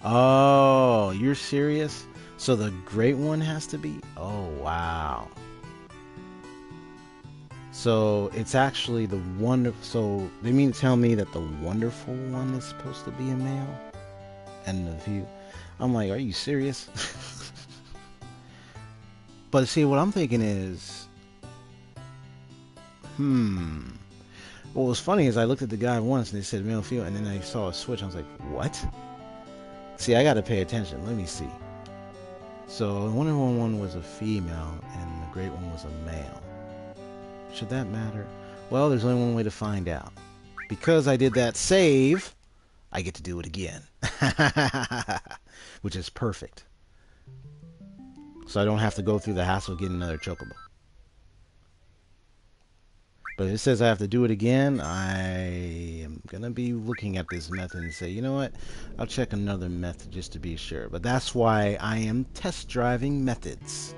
Oh, you're serious? So the great one has to be? Oh, wow. So it's actually the wonderful. So they mean to tell me that the wonderful one is supposed to be a male, and the view. I'm like, are you serious? But see, what I'm thinking is, what was funny is I looked at the guy once and they said male, female, and then I saw a switch. I was like, what? See, I got to pay attention. Let me see. So the wonderful one was a female, and the great one was a male. Should that matter? Well, there's only one way to find out. Because I did that save, I get to do it again. Which is perfect. So I don't have to go through the hassle of getting another Chocobo. But if it says I have to do it again, I am going to be looking at this method and say, you know what? I'll check another method just to be sure. But that's why I am test driving methods.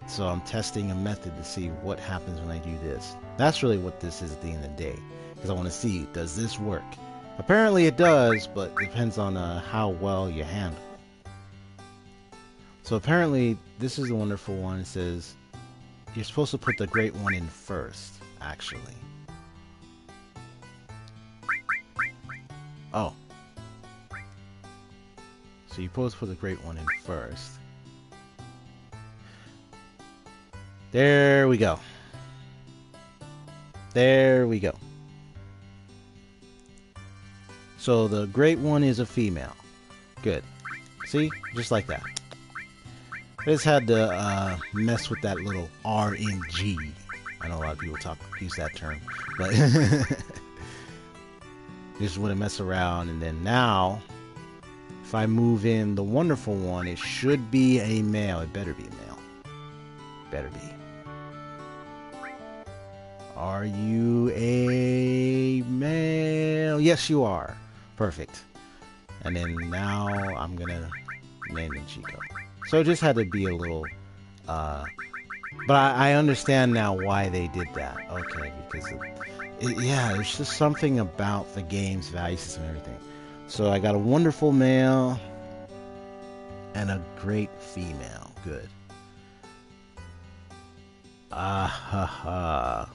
So I'm testing a method to see what happens when I do this. That's really what this is at the end of the day. Because I want to see, does this work? Apparently it does, but it depends on how well you handle it. So apparently this is the wonderful one. It says you're supposed to put the great one in first, actually. Oh. So you're supposed to put the great one in first. There we go. There we go. So the great one is a female. Good. See? Just like that. I just had to mess with that little RNG. I know a lot of people use that term. But just want to mess around. And then now, if I move in the wonderful one, it should be a male. It better be a male. Better be. Are you a male? Yes, you are. Perfect. And then now I'm gonna name him Chico. So it just had to be a little, but I understand now why they did that. Okay, because yeah, there's just something about the game's value system and everything. So I got a wonderful male and a great female. Good. Ah ha ha.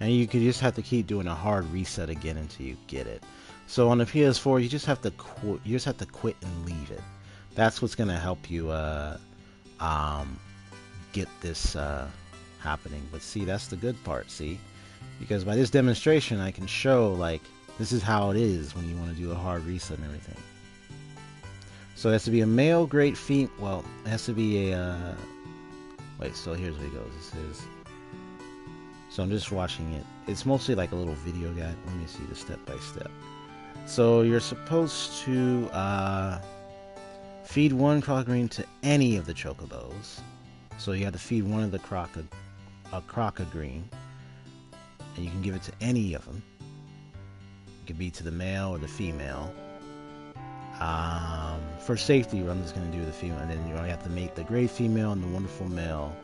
And you could just have to keep doing a hard reset again until you get it. So on the PS4, you just have to quit and leave it. That's what's gonna help you get this happening. But see, that's the good part. See, because by this demonstration, I can show like this is how it is when you want to do a hard reset and everything. So it has to be a male great female. Well, it has to be a wait. So here's what it goes. This is. So I'm just watching it. It's mostly like a little video guide. Let me see the step by step. So you're supposed to feed one crocogreen to any of the chocobos. So you have to feed one of the crocogreen, and you can give it to any of them. It could be to the male or the female. For safety, I'm just going to do the female, and then you only have to make the great female and the wonderful male.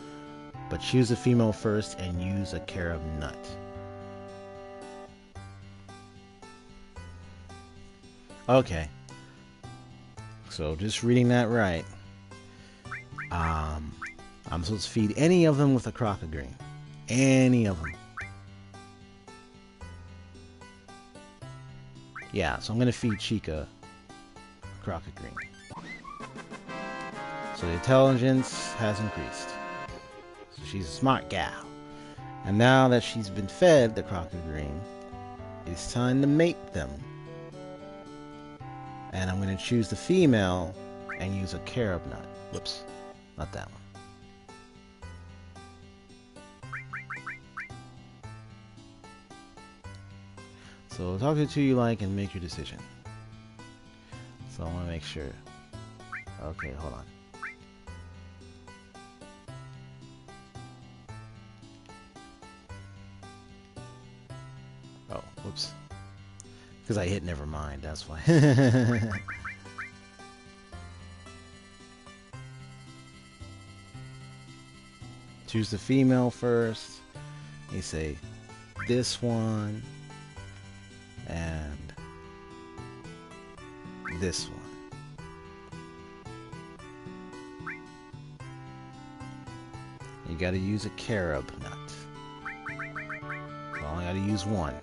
But choose the female first and use a carob nut. Okay. So just reading that right. I'm supposed to feed any of them with a crocogreen. Any of them. Yeah, so I'm going to feed Chica a crocogreen. So the intelligence has increased. So she's a smart gal. And now that she's been fed the crocogreen, it's time to mate them. And I'm going to choose the female and use a carob nut. Whoops, not that one. So talk to the two you like and make your decision. So I want to make sure. Okay, hold on. Oh, whoops. Because I hit never mind, that's why. Choose the female first. You say this one and this one. You gotta use a carob nut. So I only gotta use one.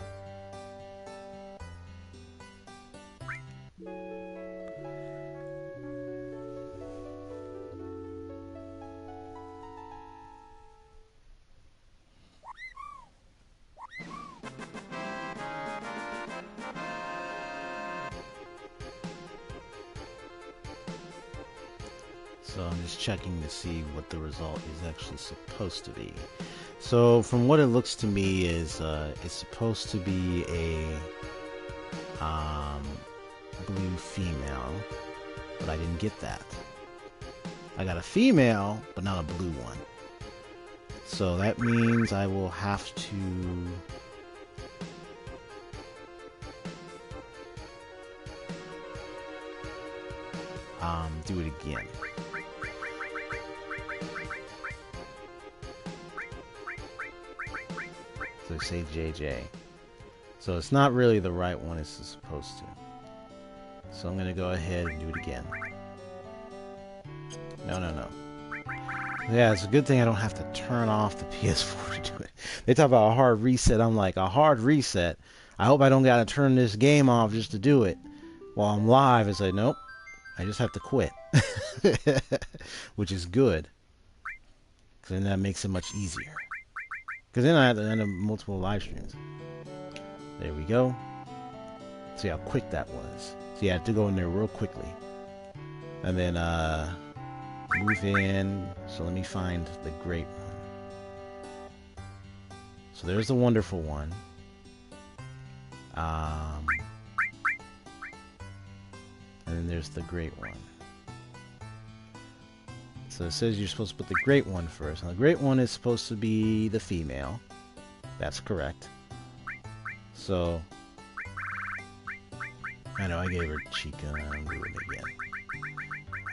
So I'm just checking to see what the result is actually supposed to be. So from what it looks to me is it's supposed to be a blue female, but I didn't get that. I got a female, but not a blue one. So that means I will have to do it again. So say JJ. So it's not really the right one it's supposed to. So I'm gonna go ahead and do it again. No. Yeah, it's a good thing I don't have to turn off the PS4 to do it. They talk about a hard reset. I'm like, a hard reset? I hope I don't gotta turn this game off just to do it while I'm live. It's like, nope. I just have to quit. Which is good. Because then that makes it much easier. Because then I have to end up multiple live streams. There we go. See how quick that was. So you have to go in there real quickly. And then move in. So let me find the great one. So there's the wonderful one. And then there's the great one. So it says you're supposed to put the great one first. Now the great one is supposed to be the female. That's correct. So I know I gave her Chica, and I'm doing it again.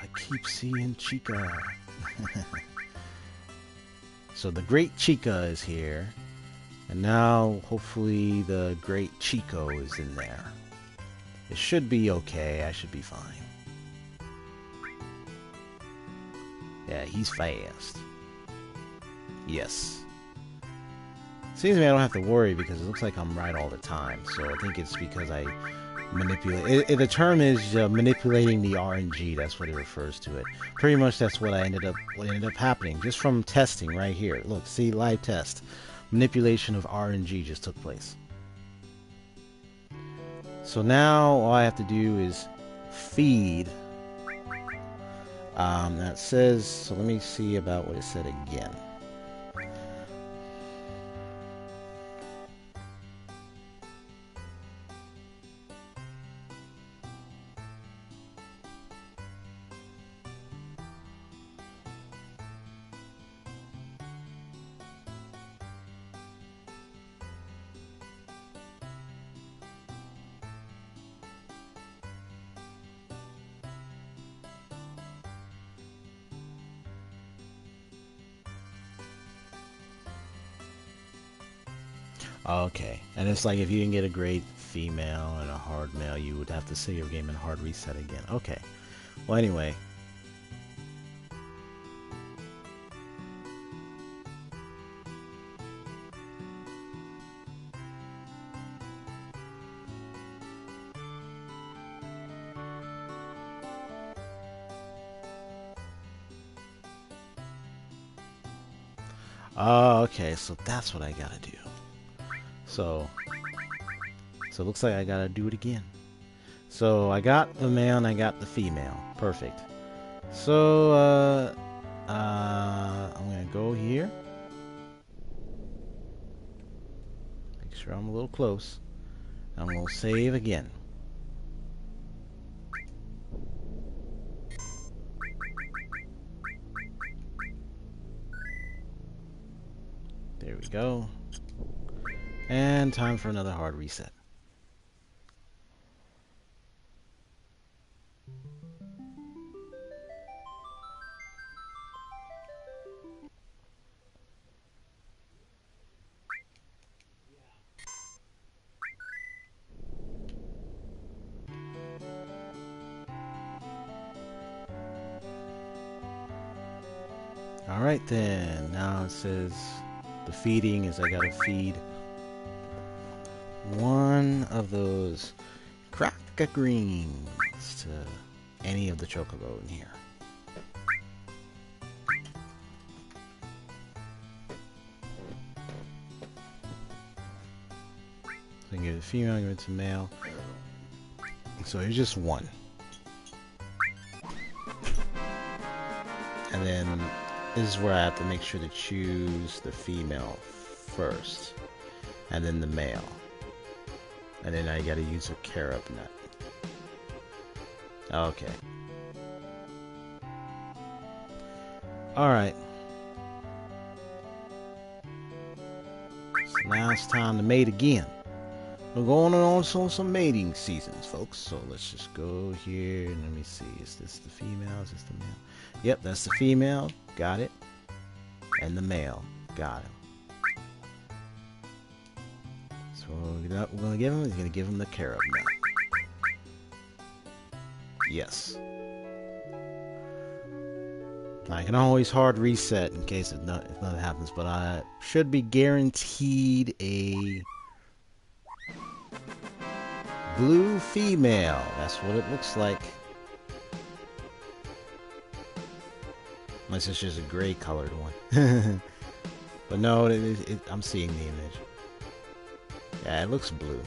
I keep seeing Chica. So the Great Chica is here. And now, hopefully, the Great Chico is in there. It should be okay. I should be fine. Yeah, he's fast. Yes. Seems to me I don't have to worry because it looks like I'm right all the time. So I think it's because I manipulate. The term is manipulating the RNG. That's what it refers to it. Pretty much that's what ended up happening just from testing right here. Look, see, live test. Manipulation of RNG just took place. So now all I have to do is feed. That says, so let me see about what it said again. Okay, and it's like if you didn't get a great female and a hard male, you would have to save your game and hard reset again. Okay, well anyway. Oh, okay, so that's what I gotta do. So it looks like I gotta do it again. So I got the male and I got the female. Perfect. So I'm gonna go here. Make sure I'm a little close. I'm gonna save again. There we go. And time for another hard reset. Alright then, now it says the feeding is I gotta feed one of those cracker greens to any of the chocobo in here. So I can give it to female, give it to male. So here's just one. And then this is where I have to make sure to choose the female first. And then the male. And then I gotta use a carob nut. Okay. Alright. So now it's time to mate again. We're going on some mating seasons, folks. So let's just go here and let me see. Is this the female? Is this the male? Yep, that's the female. Got it. And the male. Got him. So what we're gonna give him is gonna give him the carob nut. Yes. I can always hard reset in case if nothing happens, but I should be guaranteed a blue female. That's what it looks like. Unless it's just a gray colored one. But no, I'm seeing the image. Yeah, it looks blue.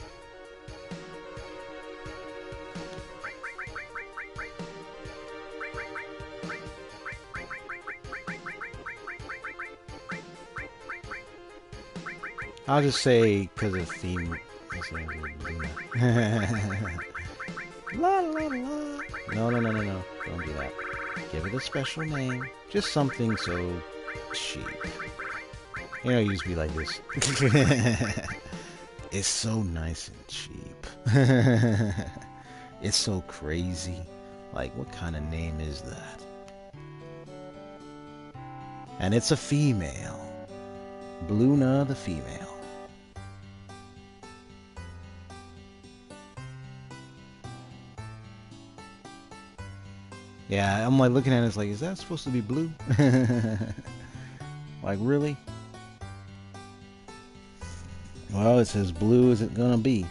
I'll just say because of theme. La la la. No, no, no, no, no. Don't do that. Give it a special name. Just something so cheap. You know, it used to be like this. It's so nice and cheap. It's so crazy. Like, what kind of name is that? And it's a female. Bluna the female. Yeah, I'm like looking at it, it's like, is that supposed to be blue? Like, really? Well, it's as blue as it's gonna be.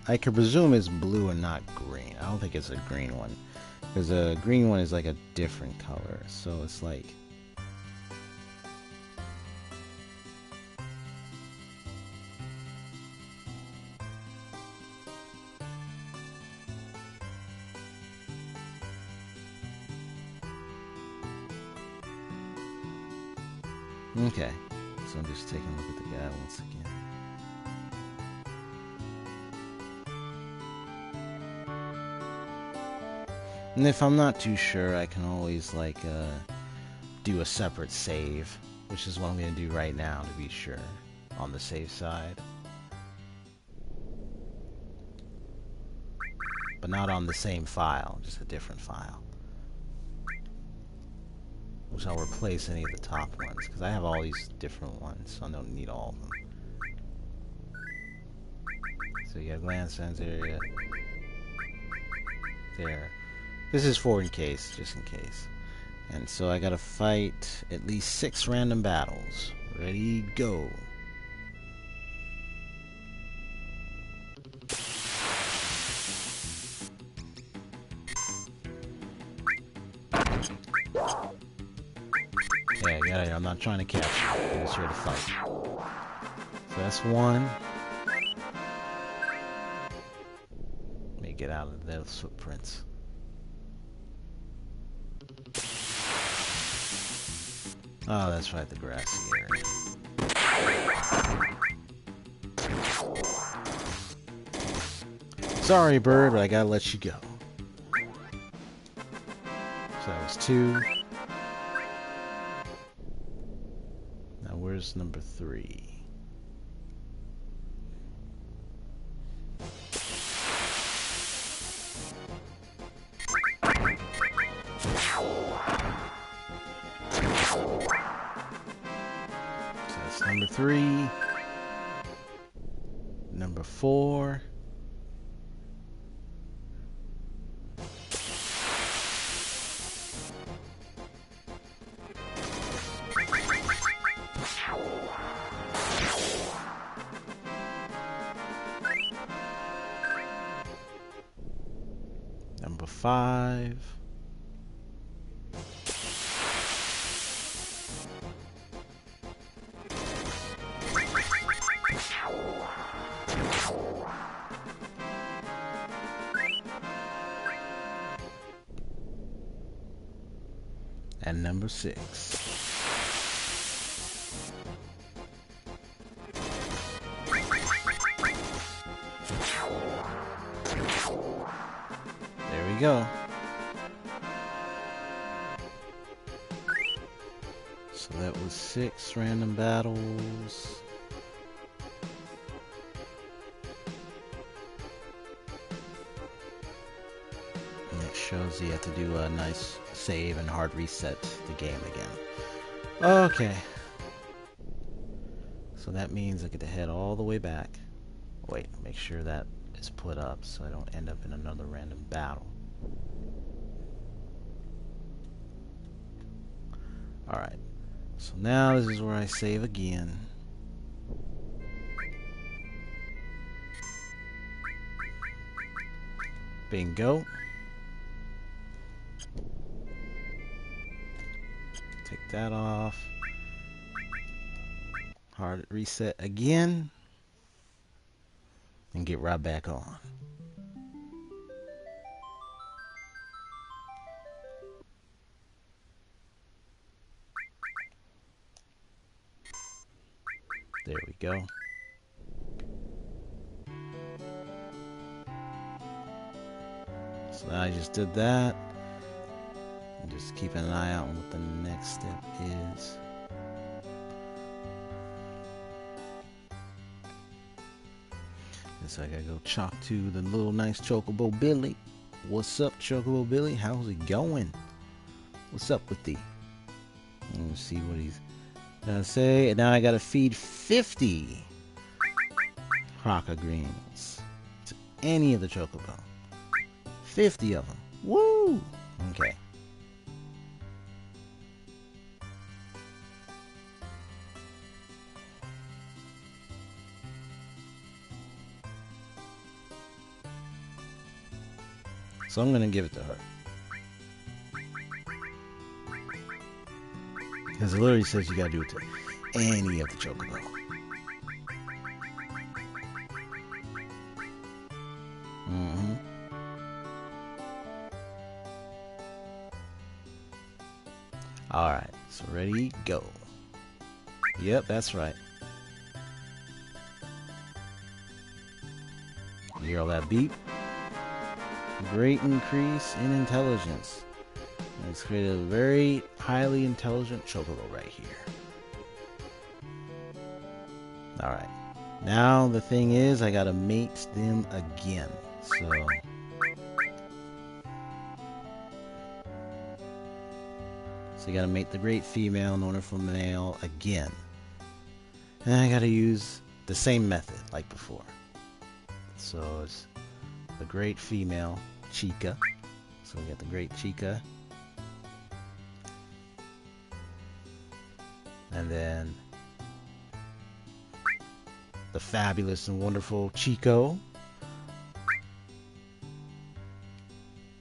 I could presume it's blue and not green. I don't think it's a green one. Because a green one is like a different color. So it's like... Okay. So I'm just taking a look at the guy once again. And if I'm not too sure, I can always like do a separate save, which is what I'm going to do right now to be sure, on the save side. But not on the same file, just a different file. Which I'll replace any of the top ones, because I have all these different ones, so I don't need all of them. So you have Land Sense area. There. This is for in case, just in case. And so I gotta fight at least 6 random battles. Ready, go. Yeah, get out of here. I'm not trying to catch you. I'm just here to fight. So that's 1. Let me get out of those footprints. Oh, that's right, the grassy area. Sorry, bird, but I gotta let you go. So that was 2. Now where's number 3? Number 3, number 4, number 5. And number 6. There we go. So that was 6 random battles. And it shows you have to do a nice save and hard reset the game again. Okay. So that means I get to head all the way back. Wait, make sure that is put up so I don't end up in another random battle. Alright. So now this is where I save again. Bingo. Take that off. Hard reset again. And get right back on. There we go. So I just did that. Just keep an eye out on what the next step is. So I gotta go talk to the little nice Chocobo Billy. What's up, Chocobo Billy? How's it going? What's up with thee? Let's see what he's gonna say. And now I gotta feed 50 Croca Greens to any of the Chocobo. 50 of them. Woo! Okay. So I'm gonna give it to her. Because it literally says you gotta do it to any of the Chocobo. Alright, so ready, go. Yep, that's right. You hear all that beep? Great increase in intelligence. It's created a very highly intelligent Chocobo right here. Alright. Now the thing is, I gotta mate them again. So you gotta mate the great female and wonderful male again. And I gotta use the same method like before. So it's the great female, Chica. So we got the great Chica. And then the fabulous and wonderful Chico.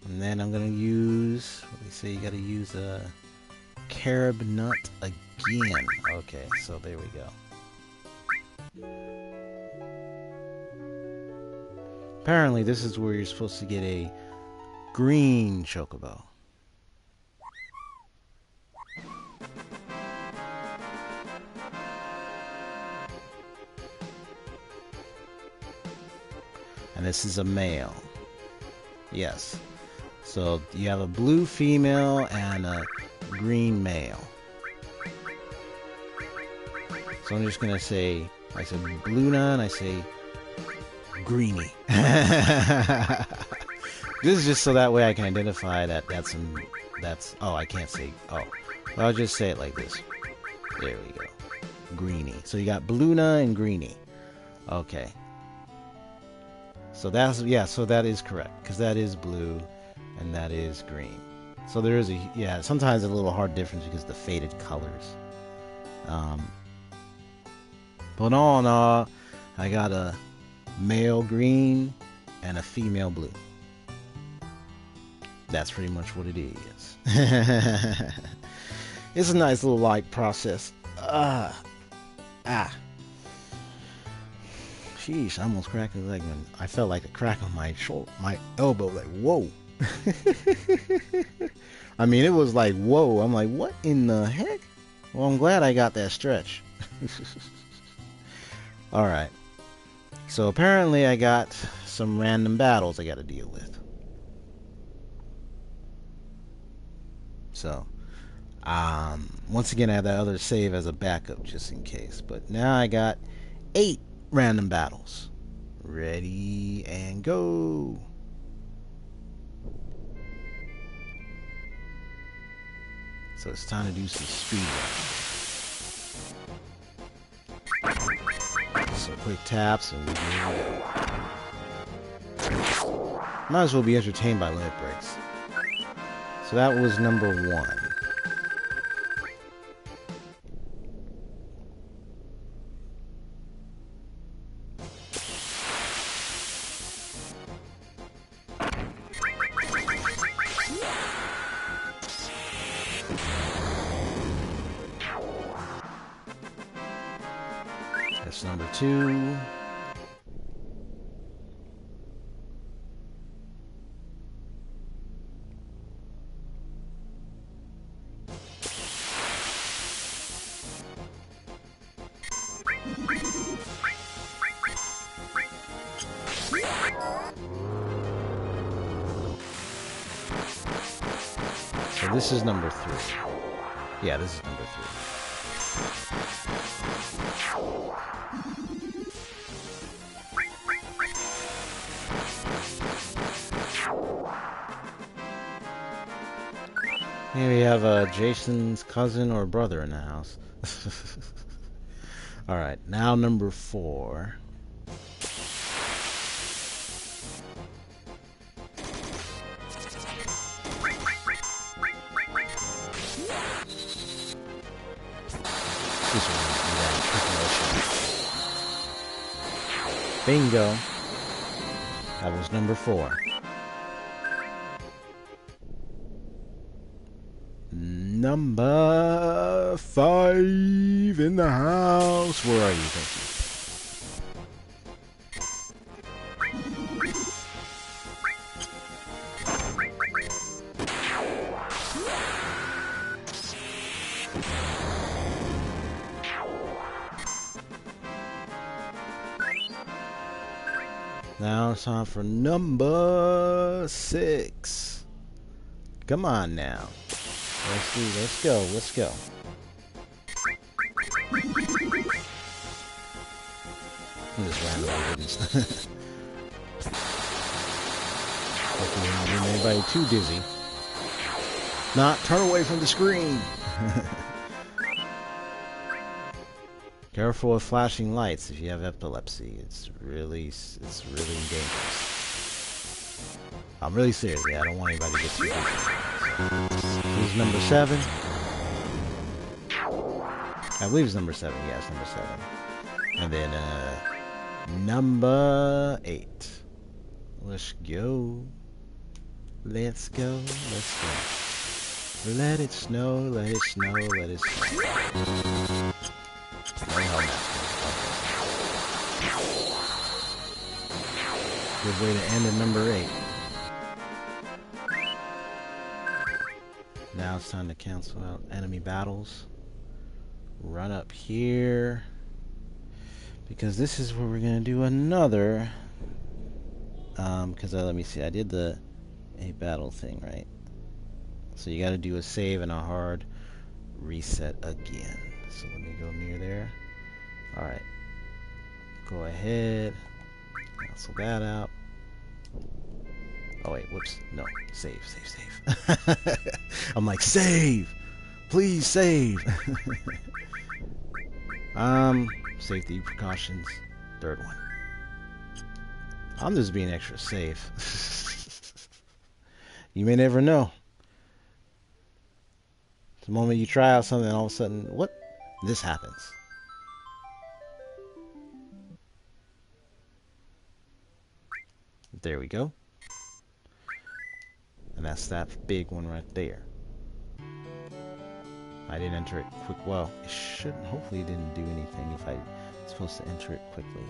And then I'm gonna use, what do they say, you gotta use a carob nut again. Okay, so there we go. Apparently this is where you're supposed to get a green Chocobo. And this is a male. Yes. So you have a blue female and a green male. So I'm just gonna say, I said Bluna and I say Greenie. This is just so that way I can identify that that's oh, I can't say, oh. Well, I'll just say it like this. There we go. Greenie. So you got Bluna and Greenie. Okay. So that's, yeah, so that is correct. Because that is blue and that is green. So there is a, yeah, sometimes a little hard difference because of the faded colors. But all in all, I got a male green and a female blue. That's pretty much what it is. It's a nice little light process. Sheesh, I almost cracked the leg when I felt like a crack on my shoulder, my elbow, like, whoa. I mean, it was like, whoa. I'm like, what in the heck? Well, I'm glad I got that stretch. Alright. So apparently I got some random battles I got to deal with. So, once again, I have that other save as a backup just in case. But now I got 8 random battles. Ready and go. So it's time to do some speed running. Some quick taps and we go. Might as well be entertained by limit breaks. So that was number 1. That's number 2. So this is number 3. Yeah, this is number 3. Here we have Jason's cousin or brother in the house. Alright, now number 4. This one, bingo. That was number 4. Number 5 in the house. Where are you? Thank you. Now it's time for number 6. Come on now. Let's go. I'm just randomly goodies. Hopefully I'm not getting anybody too dizzy. Not turn away from the screen. Careful with flashing lights if you have epilepsy. It's really dangerous. I'm really serious. Yeah, I don't want anybody to get too dizzy. Who's number 7? I believe it's number 7. Yes, number 7. And then number 8. Let's go. Let's go. Let it snow. Let it snow. Let it snow. No helmet. Good way to end at number 8. Now it's time to cancel out enemy battles. Run up here. Because this is where we're going to do another. Because let me see. I did the a battle thing, right? So you got to do a save and a hard reset again. So let me go near there. Alright. Go ahead. Cancel that out. Oh wait, whoops. No. Save. I'm like, save! Please save! Safety precautions. 3rd one. I'm just being extra safe. You may never know. The moment you try out something, all of a sudden, what? This happens. There we go. And that's that big one right there. I didn't enter it quick. Well, it shouldn't. Hopefully it didn't do anything if I'm supposed to enter it quickly.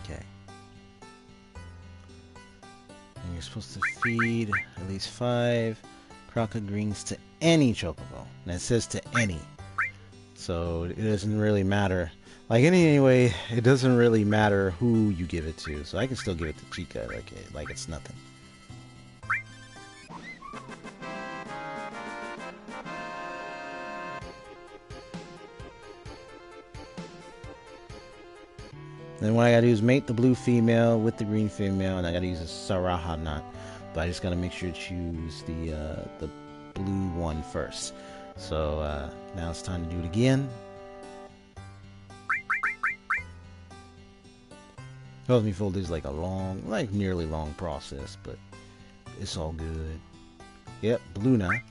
Okay. And you're supposed to feed at least 5 croca greens to any chocobo. And it says to any. So it doesn't really matter. Like anyway, it doesn't really matter who you give it to. So I can still give it to Chica like it's nothing. Then what I gotta do is mate the blue female with the green female, and I gotta use a Zao Nut. But I just gotta make sure to choose the blue one first. So now it's time to do it again. Tells me fold is like a long, like nearly long process, but it's all good. Yep, Bluna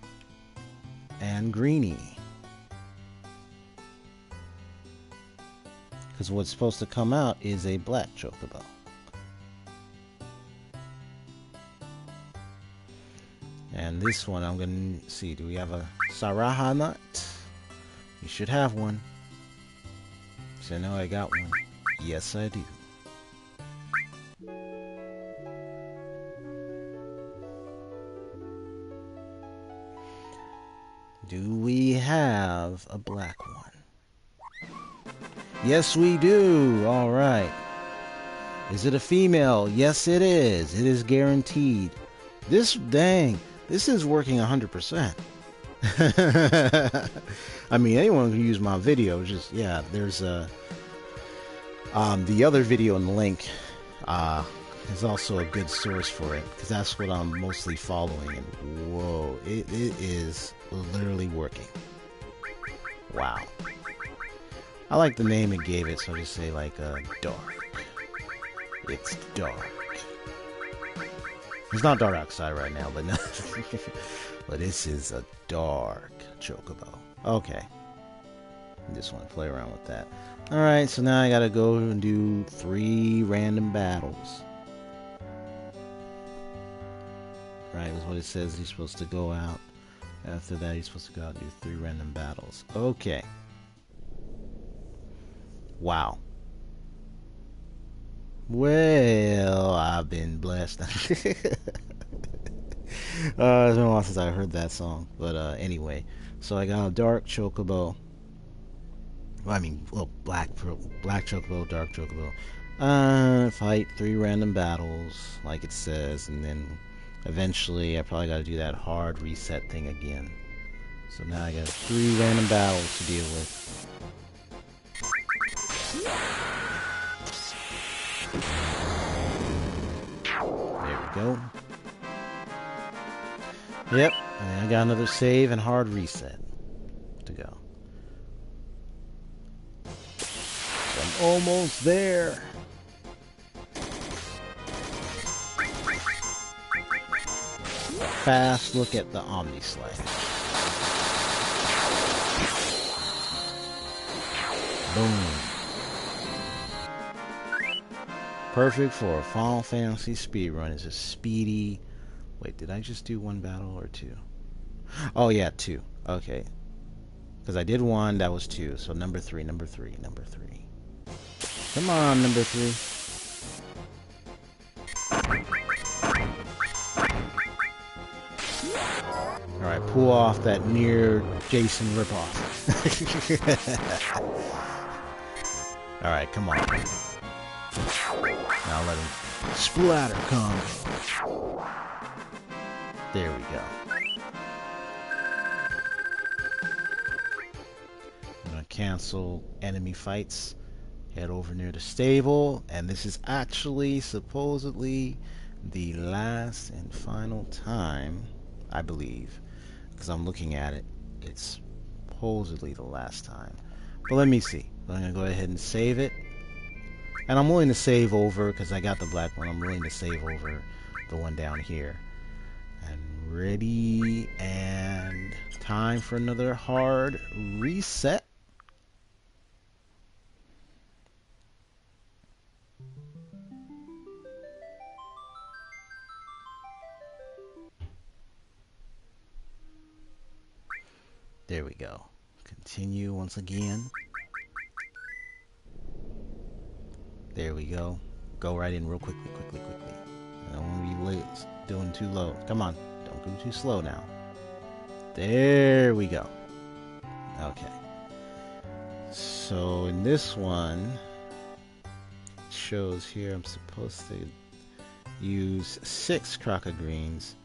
and Greenie. Because what's supposed to come out is a black chocobo. And this one, I'm going to see, do we have a Zao Nut? You should have one. So I know I got one. Yes, I do. Do we have a black one? Yes, we do. All right. Is it a female? Yes, it is. It is guaranteed. This is working 100%. I mean, anyone can use my video. Just yeah, there's a the other video in the link is also a good source for it because that's what I'm mostly following. And whoa, it is literally working. Wow. I like the name it gave it, so I'll just say like dark. It's dark. It's not dark outside right now, but no. But this is a dark Chocobo. Okay. I just want to play around with that. Alright, so now I gotta go and do 3 random battles. Right, is what it says he's supposed to go out. After that, he's supposed to go out and do 3 random battles. Okay. Wow. Well, I've been blessed. It's been a while since I heard that song. But anyway, so I got a dark Chocobo. Well, I mean, well, black Chocobo, dark Chocobo. Fight 3 random battles, like it says, and then eventually I probably got to do that hard reset thing again. So now I got 3 random battles to deal with. There we go. Yep, and I got another save and hard reset to go. So I'm almost there. Fast look at the Omni Slash. Boom. Perfect for a Final Fantasy speedrun. It's a speedy... Wait, did I just do 1 battle or 2? Oh yeah, 2. Okay. Because I did 1, that was 2. So number 3. Come on, number 3. Alright, pull off that near Jason ripoff. Alright, come on. Now let him splatter come. There we go. I'm gonna cancel enemy fights. Head over near the stable, and this is actually supposedly the last and final time, I believe, because I'm looking at it. It's supposedly the last time. But let me see. I'm gonna go ahead and save it. And I'm willing to save over, because I got the black one, I'm willing to save over the one down here. And ready, and time for another hard reset. There we go. Continue once again. There we go. Go right in real quickly. I don't want to be late, doing too low. Come on. Don't go too slow now. There we go. Okay. So in this one, it shows here I'm supposed to use 6 Croca Greens.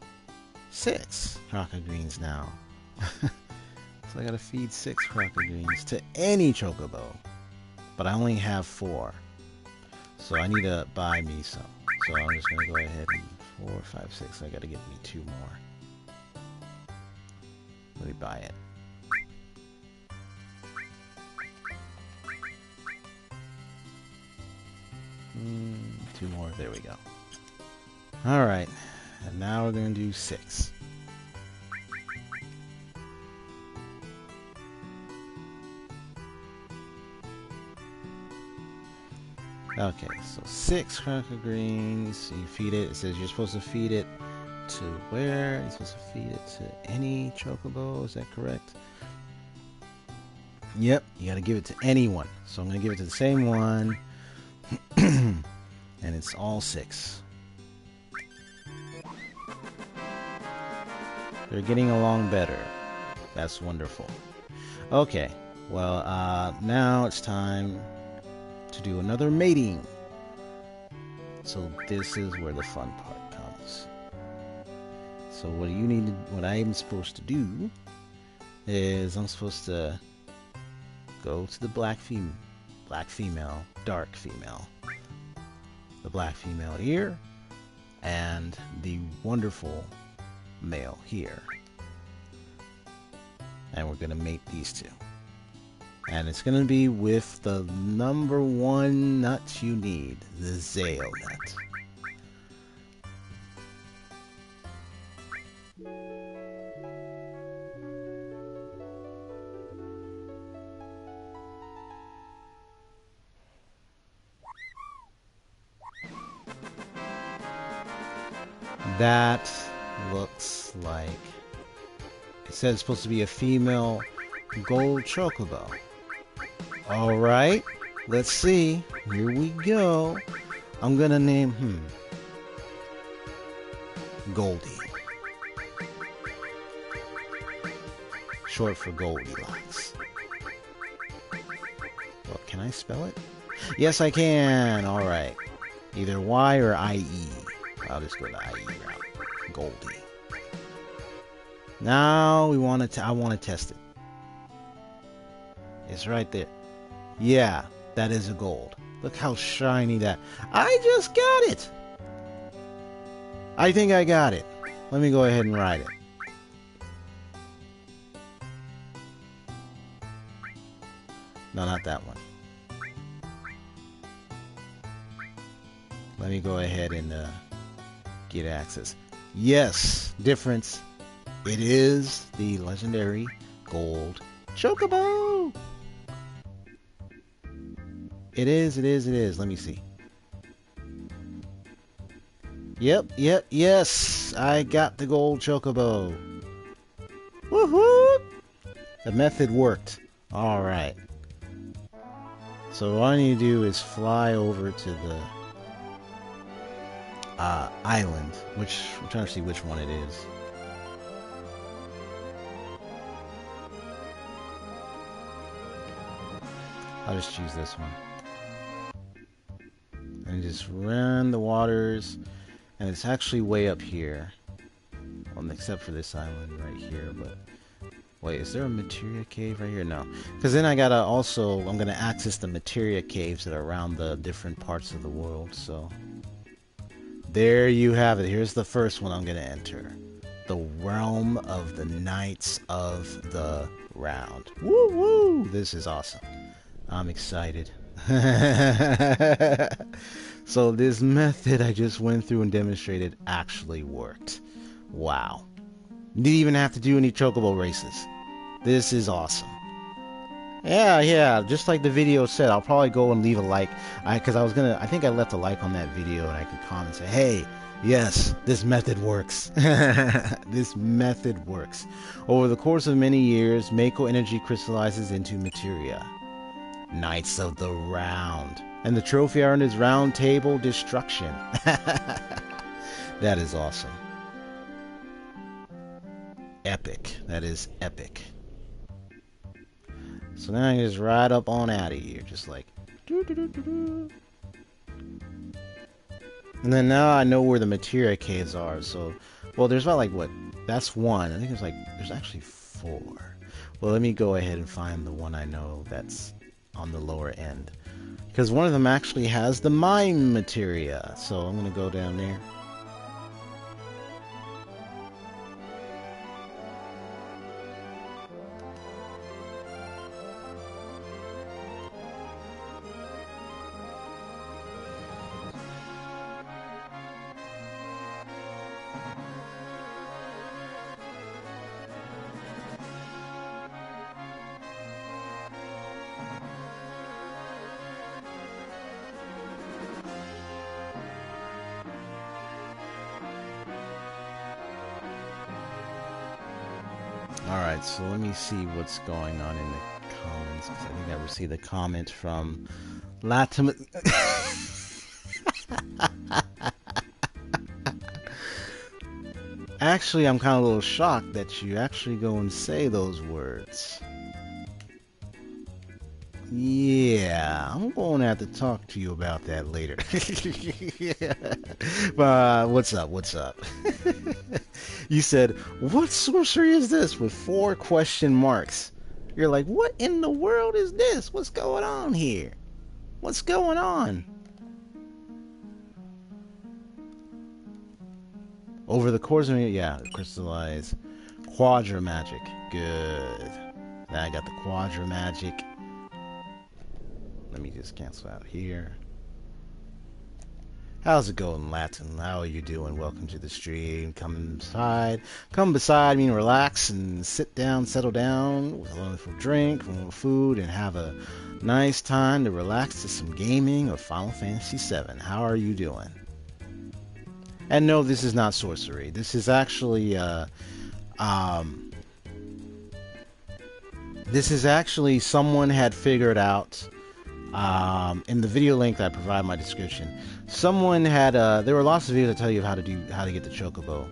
6 Croca Greens now. So I gotta feed 6 Croca Greens to any Chocobo. But I only have 4. So I need to buy me some. So I'm just gonna go ahead and 4, 5, 6. I gotta get me 2 more. Let me buy it. Two more. There we go. Alright. And now we're gonna do 6. Okay, so 6 Croca Greens. You feed it. It says you're supposed to feed it to where? You're supposed to feed it to any Chocobo. Is that correct? Yep, you gotta give it to anyone. So I'm gonna give it to the same one. And it's all 6. They're getting along better. That's wonderful. Okay, well, now it's time to do another mating. So this is where the fun part comes. So what I am supposed to do is I'm supposed to go to the black female, dark female, the black female here, and the wonderful male here. And we're gonna mate these two. And it's gonna be with the #1 nut you need, the Zao Nut. That looks like, it said it's supposed to be a female gold chocobo. Alright, let's see. Here we go. I'm gonna name Goldie. Short for Goldilocks. Well, can I spell it? Yes, I can. Alright. Either Y or IE. I'll just go the IE route. Goldie. Now I want to test it. It's right there. Yeah, that is a gold. Look how shiny that. I just got it. I think I got it. Let me go ahead and write it. No, not that one. Let me go ahead and get access. Yes, difference. It is the legendary gold chocobo. It is. Let me see. Yep, yes. I got the gold chocobo. Woohoo! The method worked. Alright. So all I need to do is fly over to the island, which I'm trying to see which one it is. I'll just choose this one. And just run the waters, and it's actually way up here. Well, except for this island right here, but wait, is there a materia cave right here? No. Because then I'm gonna access the materia caves that are around the different parts of the world, so. There you have it. Here's the first one I'm gonna enter. The realm of the Knights of the Round. Woo woo! This is awesome. I'm excited. So this method I just went through and demonstrated actually worked. Wow. Didn't even have to do any chocobo races. This is awesome. Yeah, just like the video said, I'll probably go and leave a like. I think I left a like on that video, and I could comment and say, hey, yes, this method works. This method works. Over the course of many years, Mako energy crystallizes into materia. Knights of the Round. And the trophy earned is Round Table Destruction. That is awesome. Epic. That is epic. So now I can just ride up on out of here, just like. And then now I know where the materia caves are. So, well, there's about that's one. I think there's actually 4. Well, let me go ahead and find the one I know that's on the lower end, because one of them actually has the mine materia. So I'm gonna go down there. Alright, so let me see what's going on in the comments, because I think I received a comment from Latim. Actually, I'm kind of a little shocked that you actually go and say those words. Yeah, I'm going to have to talk to you about that later. But what's up? What's up? You said, what sorcery is this? With 4 question marks. You're like, what in the world is this? What's going on here? What's going on? Over the course of it, yeah, crystallize. Quadra magic. Good. Now I got the quadra magic. Let me just cancel out here. How's it going, Latin? How are you doing? Welcome to the stream. Come beside me and relax and sit down, settle down with a wonderful drink, wonderful food, and have a nice time to relax to some gaming of Final Fantasy VII. How are you doing? And no, this is not sorcery. This is actually someone had figured out in the video link that I provide in my description. Someone had there were lots of videos that tell you how to get the Chocobo,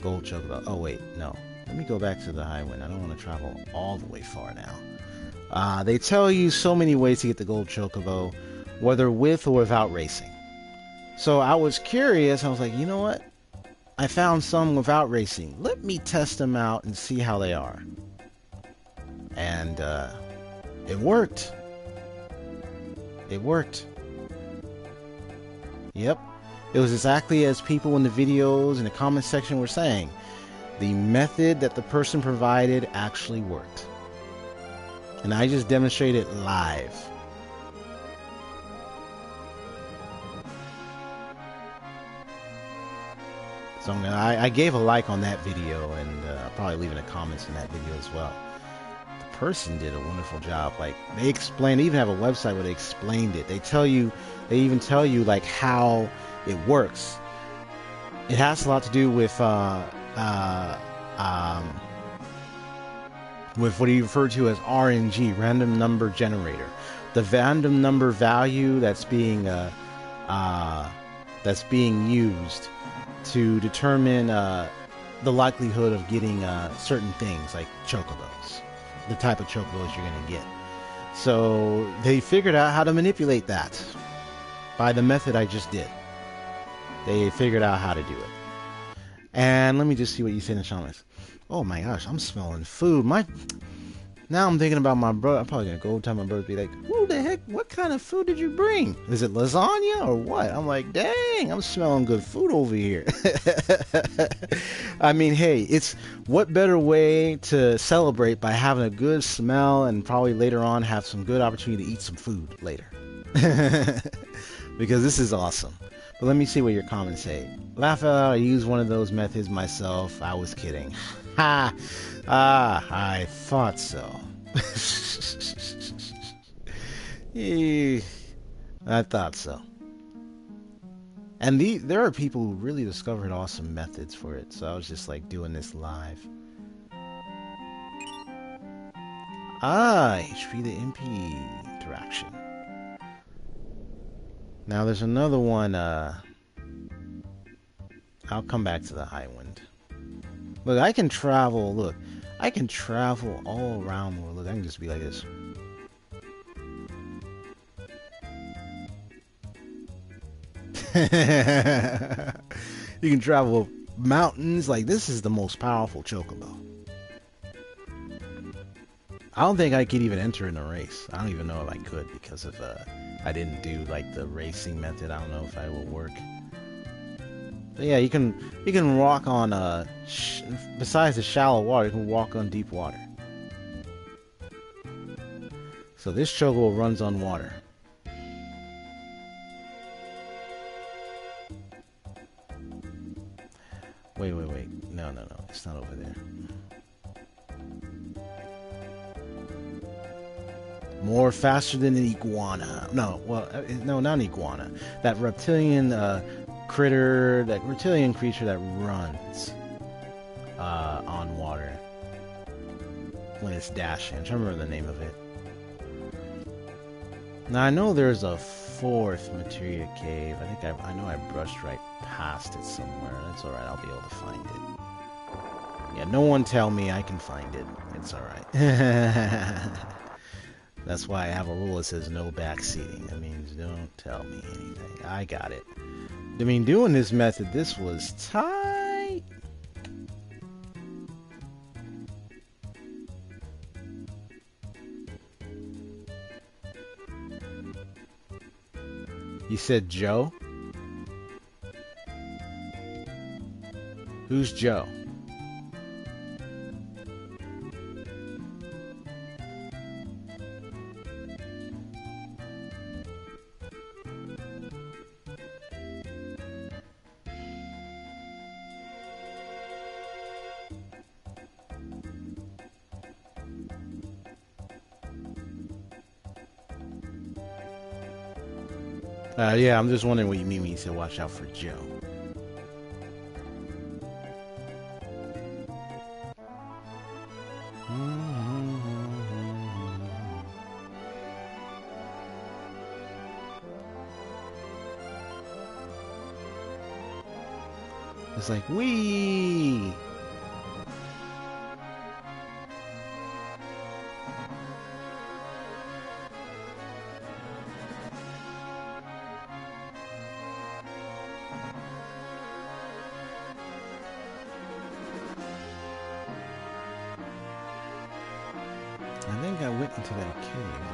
Gold Chocobo. Oh wait, no. Let me go back to the Highwind. I don't want to travel all the way far now. They tell you so many ways to get the Gold Chocobo, whether with or without racing. So I was curious. I was like, you know what? I found some without racing. Let me test them out and see how they are. And it worked. It worked. Yep. It was exactly as people in the videos in the comment section were saying. The method that the person provided actually worked. And I just demonstrated live. So I gave a like on that video, and I'll probably leave in the comments in that video as well. The person did a wonderful job. Like, they explained, they even have a website where they explained it. They even tell you like how it works. It has a lot to do with what he referred to as RNG, random number generator. The random number value that's being used to determine the likelihood of getting certain things like chocobos, the type of chocobos you're going to get. So they figured out how to manipulate that by the method I just did. They figured out how to do it. And let me just see what you say in the comments. Oh my gosh, I'm smelling food. Now I'm thinking about my brother. I'm probably going to go tell my brother, be like, who the heck, what kind of food did you bring? Is it lasagna or what? I'm like, dang, I'm smelling good food over here. I mean, hey, it's what better way to celebrate by having a good smell and probably later on have some good opportunity to eat some food later. Because this is awesome. But let me see what your comments say. Laugh out, I use one of those methods myself. I was kidding. Ha! I thought so. I thought so. And there are people who really discovered awesome methods for it. So I was just like doing this live. HP to MP interaction. Now there's another one. I'll come back to the Highwind. Look, I can travel. Look, I can travel all around the world. Look, I can just be like this. You can travel mountains. Like, this is the most powerful Chocobo. I don't think I could even enter in a race. I don't even know if I could because of I didn't do like the racing method. I don't know if I will work. But yeah, you can walk on besides the shallow water, you can walk on deep water. So this Chocobo runs on water. Wait. No. It's not over there. More faster than an iguana. No, not an iguana. That reptilian critter, that reptilian creature that runs on water when it's dashing. I'm trying to remember the name of it. Now I know there's a 4th materia cave. I know I brushed right past it somewhere. That's alright, I'll be able to find it. Yeah, no one tell me I can find it. It's alright. That's why I have a rule that says no backseating. That means don't tell me anything. I got it. I mean, doing this method, this was tight. You said Joe? Who's Joe? Yeah, I'm just wondering what you mean when you said watch out for Joe. It's like, wee! I think I went into that cave, didn't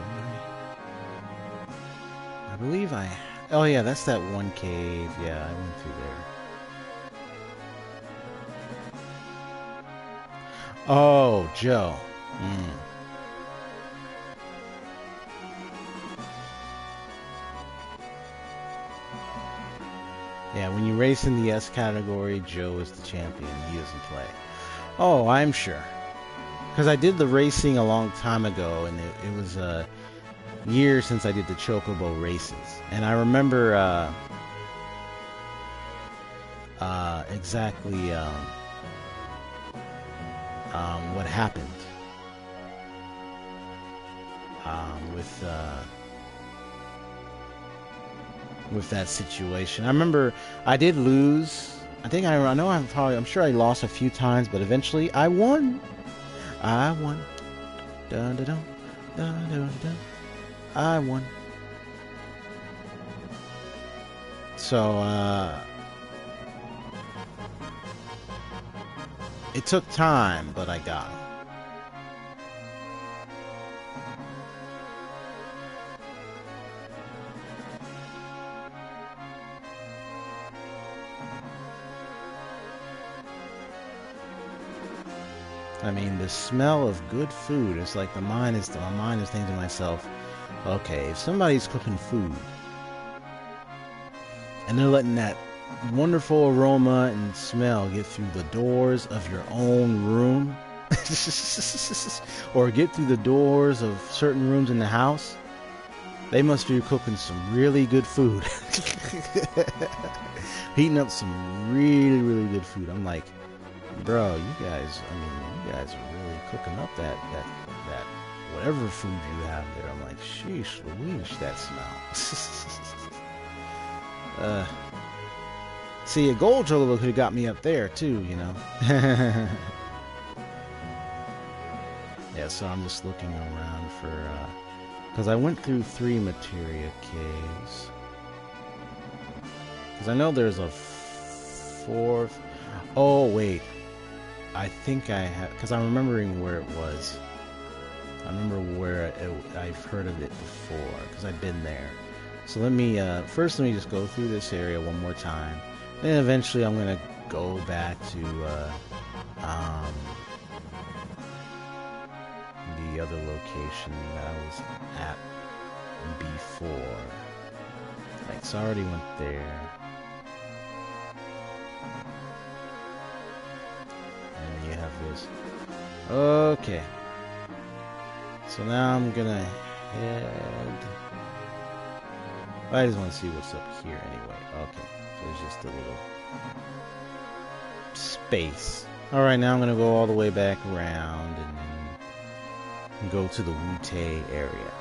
I? I believe I... Oh yeah, that's that one cave. Yeah, I went through there. Oh, Joe. Yeah, when you race in the S category, Joe is the champion. He doesn't play. Oh, I'm sure. Because I did the racing a long time ago, and it was years since I did the Chocobo races. And I remember exactly what happened with that situation. I remember I did lose. I'm sure I lost a few times, but eventually I won. I won. Dun dun dun dun dun dun. I won. So it took time, but I got him. I mean, the smell of good food is like my mind is thinking to myself, okay, if somebody's cooking food and they're letting that wonderful aroma and smell get through the doors of your own room or get through the doors of certain rooms in the house, they must be cooking some really good food. Heating up some really, really good food. I'm like, bro, you guys are really cooking up that whatever food you have there. I'm like, sheesh Louise, that smell. See, a gold chocobo could have got me up there too, you know. Yeah, so I'm just looking around for because I went through 3 materia caves. Because I know there's a 4th. Oh wait, I think I have, because I'm remembering where it was. I remember where I've heard of it before, because I've been there. So let me just go through this area one more time. Then eventually I'm going to go back to the other location that I was at before. Like, so I already went there. And you have this. Okay. So now I'm gonna head... I just want to see what's up here anyway. Okay. So there's just a little space. Alright, now I'm gonna go all the way back around and then go to the Wu-Tai area.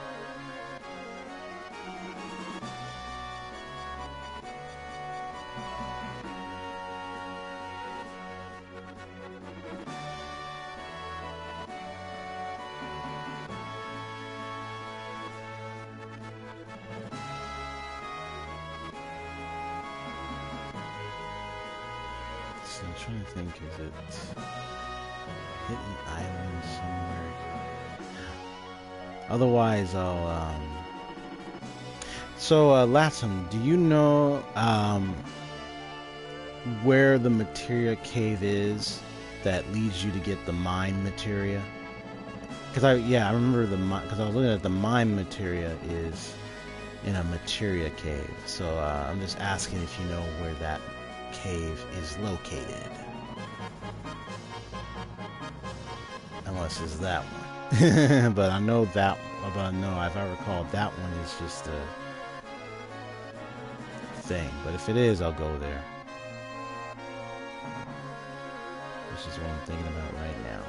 So I'm trying to think, is it hidden island somewhere? Otherwise, I'll So, Latham, do you know where the materia cave is that leads you to get the mine materia? Because I remember because I was looking at the mine materia is in a materia cave. So I'm just asking if you know where that cave is located. Unless it's that one. But I know that. But no, if I recall, that one is just a thing. But if it is, I'll go there. Which is what I'm thinking about right now.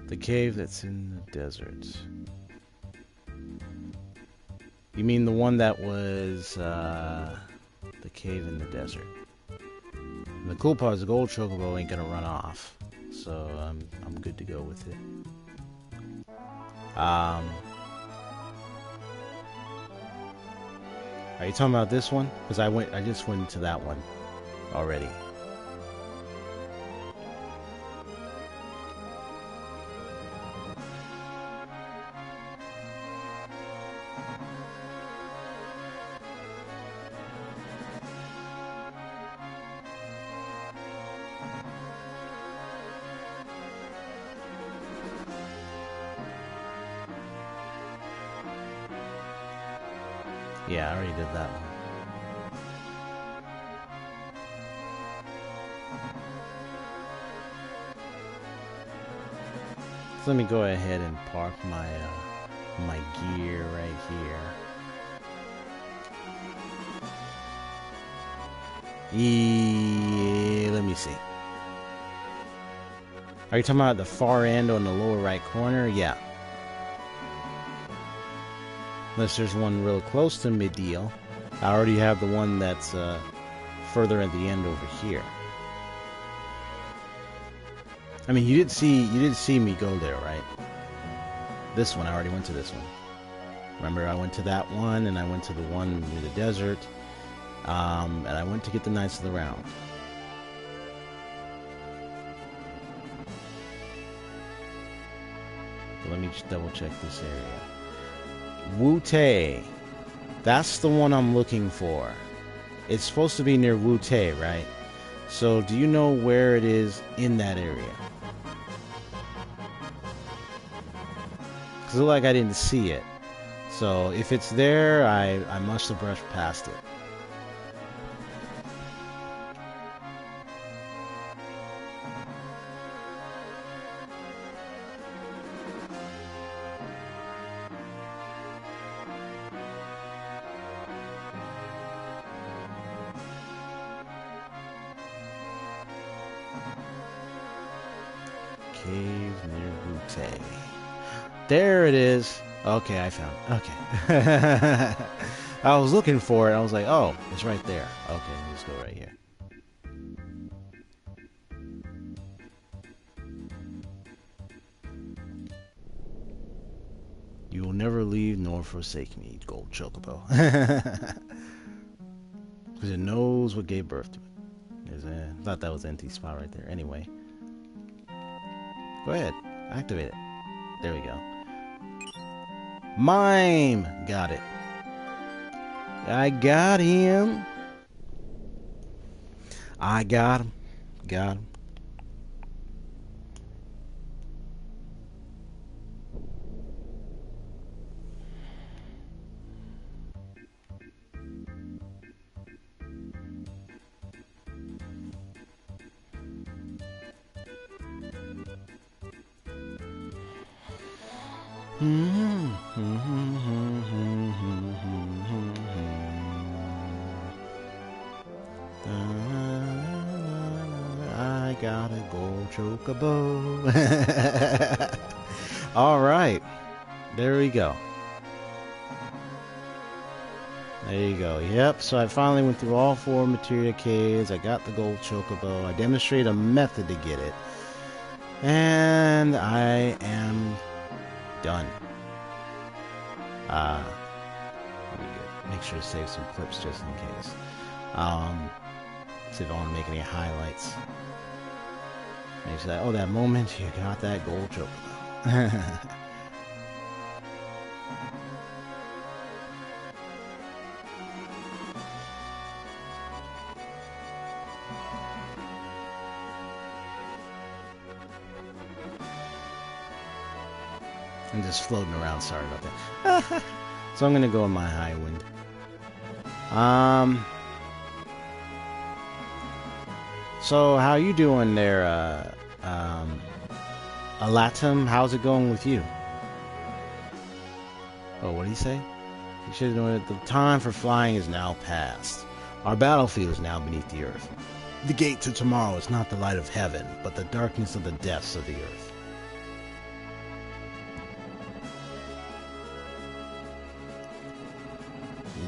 The cave that's in the desert. You mean the one that was the cave in the desert? And the cool part is the gold chocobo ain't gonna run off, so I'm good to go with it. Are you talking about this one? Because I just went to that one already. Yeah, I already did that one. So let me go ahead and park my my gear right here. Yeah, let me see. Are you talking about the far end on the lower right corner? Yeah. Unless there's one real close to mid-deal. I already have the one that's further at the end over here. I mean, you did see me go there, right? This one, I already went to this one. Remember, I went to that one, and I went to the one near the desert, and I went to get the Knights of the Round. So let me just double check this area. Wu-Tai. That's the one I'm looking for. It's supposed to be near Wu-Tai, right? So do you know where it is in that area? Because it looked like I didn't see it. So if it's there, I must have brushed past it. Cave near Wu-Tai. There it is. Okay, I found it. Okay. I was looking for it. I was like, oh, it's right there. Okay, let's go right here. You will never leave nor forsake me, Gold Chocobo. Because it knows what gave birth to it. I thought that was an empty spot right there. Anyway. Go ahead. Activate it. There we go. Mime! Got it. I got him. I got him. Got him. I got a gold chocobo. All right, there we go. There you go. Yep, so I finally went through all 4 materia caves. I got the gold chocobo. I demonstrated a method to get it. And I am done. Let me make sure to save some clips just in case. See if I want to make any highlights. Maybe say, oh, that moment you got that gold chocobo. I'm just floating around, sorry about that. So I'm gonna go in my high wind. So how you doing there, Alatum? How's it going with you? Oh, what did he say? You should have known that the time for flying is now past. Our battlefield is now beneath the earth. The gate to tomorrow is not the light of heaven, but the darkness of the depths of the earth.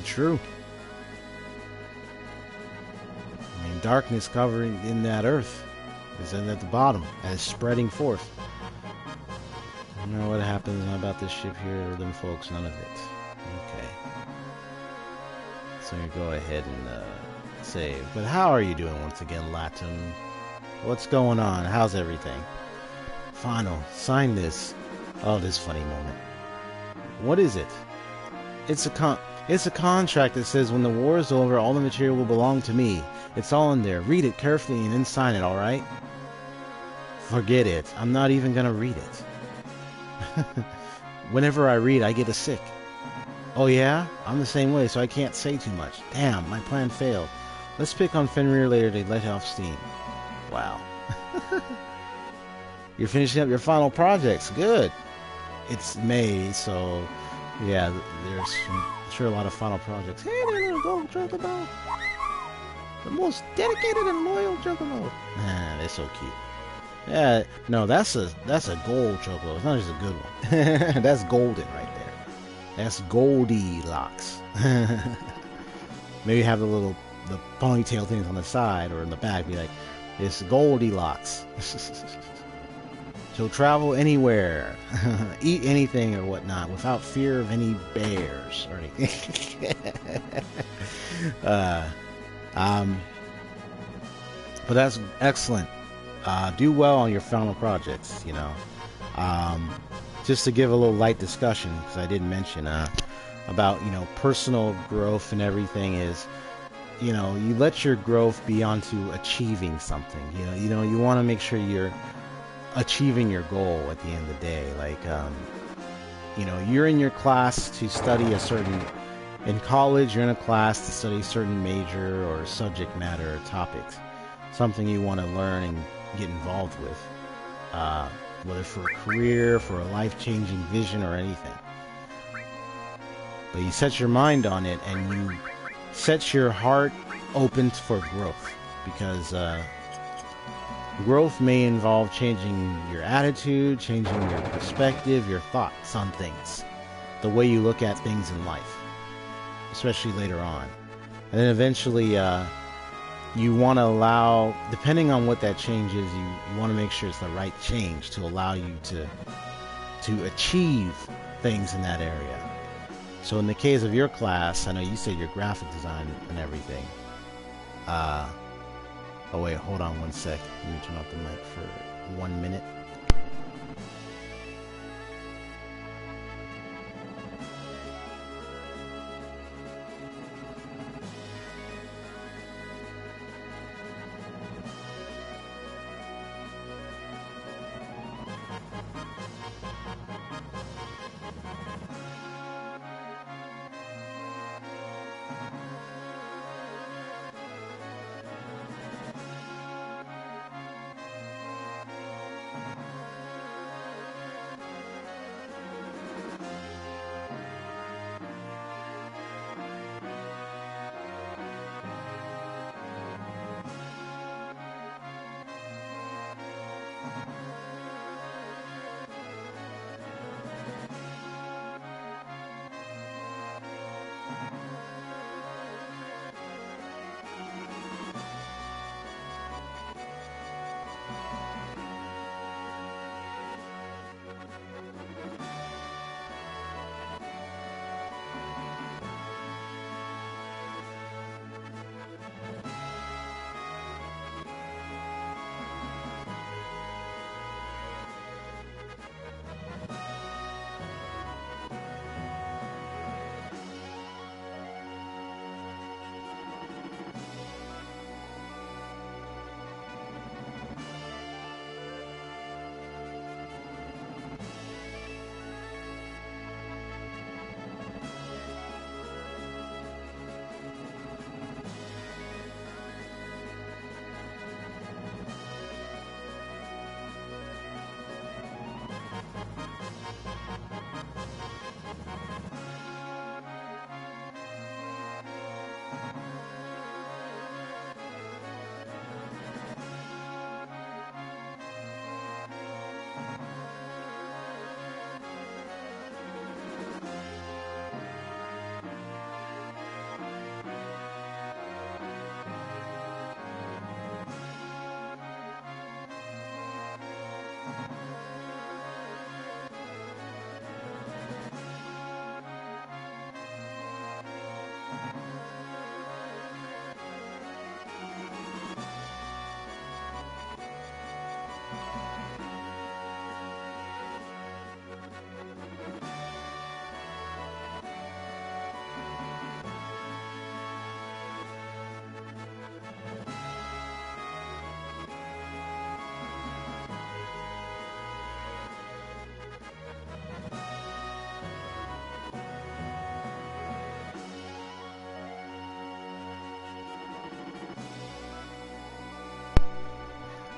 True. I mean, darkness covering in that earth is at the bottom, as spreading forth. I don't know what happens about this ship here or them folks, none of it. Okay. So you go ahead and save. But how are you doing once again, Latin? What's going on? How's everything? Final. Sign this. Oh, this funny moment. What is it? It's a contract that says when the war is over, all the material will belong to me. It's all in there. Read it carefully and then sign it, alright? Forget it. I'm not even gonna read it. Whenever I read, I get sick. Oh yeah? I'm the same way, so I can't say too much. Damn, my plan failed. Let's pick on Fenrir later to let off steam. Wow. You're finishing up your final projects. Good. It's May, so yeah, there's sure a lot of final projects. Hey there, little gold chocobo. The most dedicated and loyal chocobo. Ah, they're so cute. Yeah, no, that's a gold chocobo. It's not just a good one. That's golden right there. That's Goldilocks. Maybe have the ponytail things on the side or in the back. Be like, it's Goldilocks. So travel anywhere, eat anything or whatnot without fear of any bears or anything. But that's excellent. Do well on your final projects, you know. Just to give a little light discussion, because I didn't mention about, you know, personal growth and everything is, you know, you let your growth be onto achieving something. You know, you want to make sure you're achieving your goal at the end of the day. Like, you know, you're in your class to study a certain, in college, you're in a class to study a certain major or subject matter or topics, something you want to learn and get involved with, whether for a career, for a life-changing vision or anything. But you set your mind on it and you set your heart open for growth, because growth may involve changing your attitude, changing your perspective, your thoughts on things, the way you look at things in life, especially later on. And then eventually, you want to allow, depending on what that change is, you want to make sure it's the right change to allow you to achieve things in that area. So in the case of your class, I know you said your graphic design and everything. Oh wait, hold on one sec. Let me turn off the mic for 1 minute.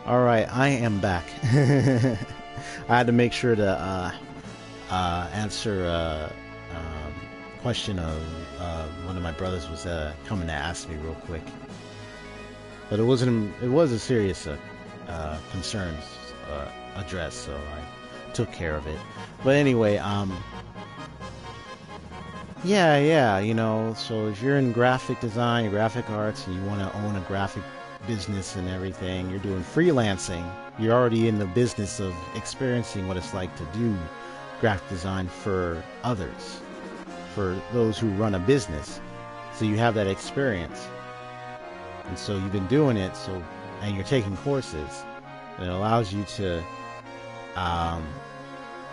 Alright, I am back. I had to make sure to answer a question of one of my brothers was coming to ask me real quick. But it was a serious concerns address, so I took care of it. But anyway, yeah, you know, so if you're in graphic design, graphic arts, and you want to own a graphic business and everything, you're doing freelancing, you're already in the business of experiencing what it's like to do graphic design for others, for those who run a business. So you have that experience. And so you've been doing it, and you're taking courses, and it allows you to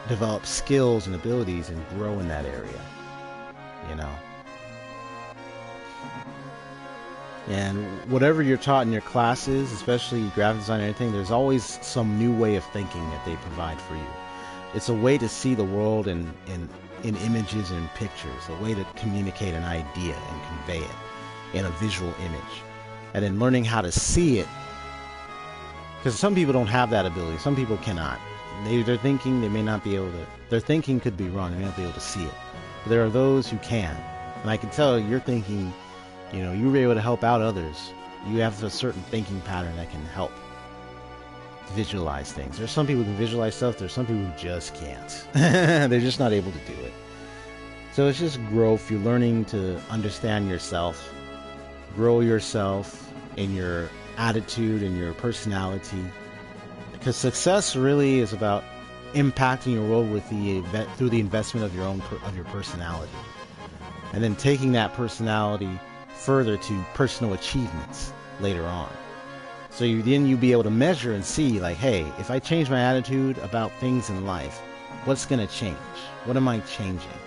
develop skills and abilities and grow in that area, you know. And whatever you're taught in your classes, especially graphic design and everything, there's always some new way of thinking that they provide for you. It's a way to see the world in images and pictures, a way to communicate an idea and convey it in a visual image. And then learning how to see it, because some people don't have that ability. Some people cannot. They're thinking, they may not be able to, their thinking could be wrong, they may not be able to see it. But there are those who can. And I can tell you're thinking, you know, you're able to help out others. You have a certain thinking pattern that can help visualize things. There's some people who can visualize stuff, there's some people who just can't. They're just not able to do it. So it's just growth. You're learning to understand yourself, grow yourself in your attitude and your personality. Because success really is about impacting your world with through the investment of your personality. And then taking that personality further to personal achievements later on. So then you'll be able to measure and see, like, hey, if I change my attitude about things in life, what's going to change? What am I changing?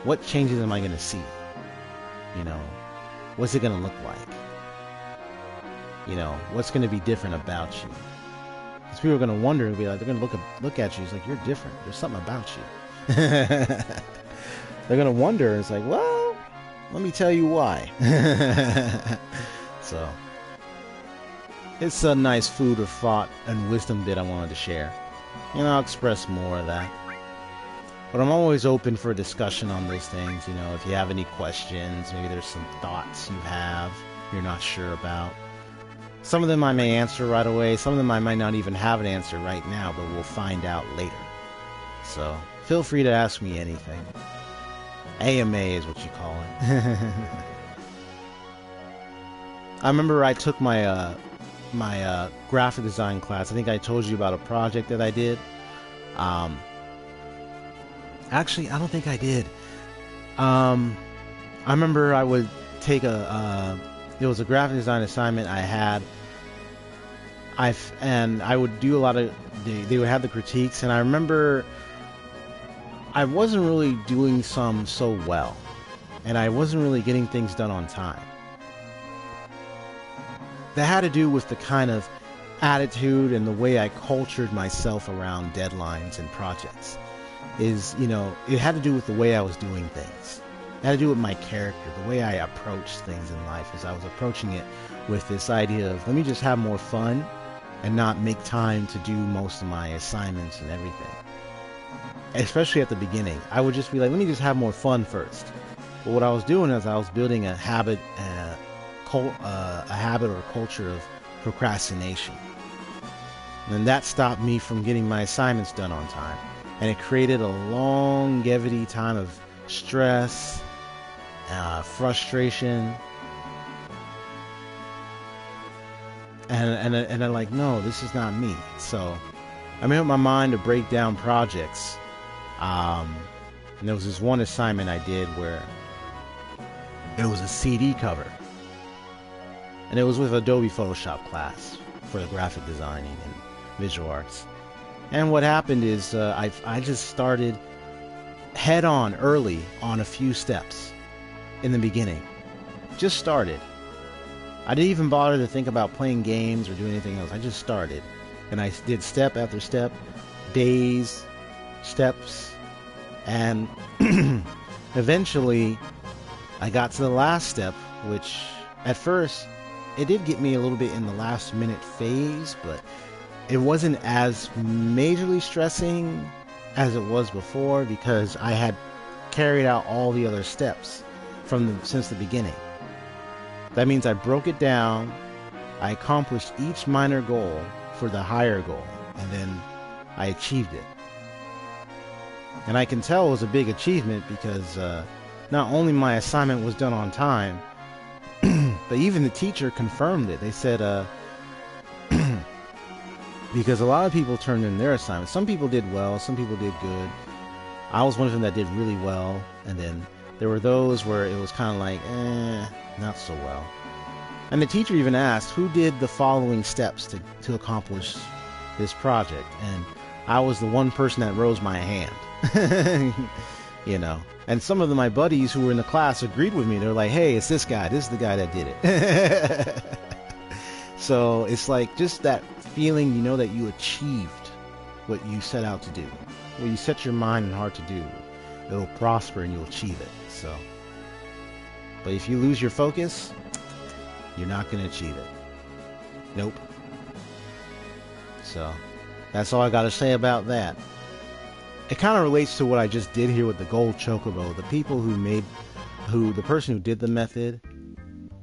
What changes am I going to see? You know, what's it going to look like? You know, what's going to be different about you? Because people are going to wonder and be like, they're going to look at you. It's like, you're different. There's something about you. They're going to wonder. It's like, well, let me tell you why. So, it's a nice food of thought and wisdom that I wanted to share. And I'll express more of that. But I'm always open for discussion on those things. You know, if you have any questions, maybe there's some thoughts you have you're not sure about. Some of them I may answer right away. Some of them I might not even have an answer right now, but we'll find out later. So, feel free to ask me anything. AMA is what you call it. I remember I took my graphic design class. I think I told you about a project that I did. Actually, I don't think I did. I remember I would take it was a graphic design assignment I had. And I would do a lot of, they would have the critiques, and I remember I wasn't really doing some so well, and I wasn't really getting things done on time. That had to do with the kind of attitude and the way I cultured myself around deadlines and projects. Is, you know, it had to do with the way I was doing things. It had to do with my character, the way I approached things in life. As I was approaching it with this idea of, let me just have more fun and not make time to do most of my assignments and everything. Especially at the beginning, I would just be like, let me just have more fun first. But what I was doing is I was building a habit or a culture of procrastination. And that stopped me from getting my assignments done on time. And it created a longevity time of stress, frustration. And I'm like, no, this is not me. So I made up my mind to break down projects. And there was this one assignment I did where it was a CD cover. And it was with Adobe Photoshop class for the graphic designing and visual arts. And what happened is I just started head on early on a few steps in the beginning. Just started. I didn't even bother to think about playing games or doing anything else. I just started. And I did step after step, days, steps, and eventually I got to the last step, which at first it did get me a little bit in the last minute phase, but it wasn't as majorly stressing as it was before because I had carried out all the other steps since the beginning. That means I broke it down, I accomplished each minor goal for the higher goal, and then I achieved it. And I can tell it was a big achievement because not only my assignment was done on time, but even the teacher confirmed it. They said, because a lot of people turned in their assignments. Some people did well, some people did good. I was one of them that did really well, and then there were those where it was kind of like, not so well. And the teacher even asked, who did the following steps to accomplish this project? And I was the one person that rose my hand. You know. And some of my buddies who were in the class agreed with me. They're like, hey, it's this guy. This is the guy that did it. So it's like just that feeling, you know, that you achieved what you set out to do. What you set your mind and heart to do, it'll prosper and you'll achieve it. So, but if you lose your focus, you're not going to achieve it. Nope. So that's all I got to say about that. It kind of relates to what I just did here with the gold chocobo. The people the person who did the method,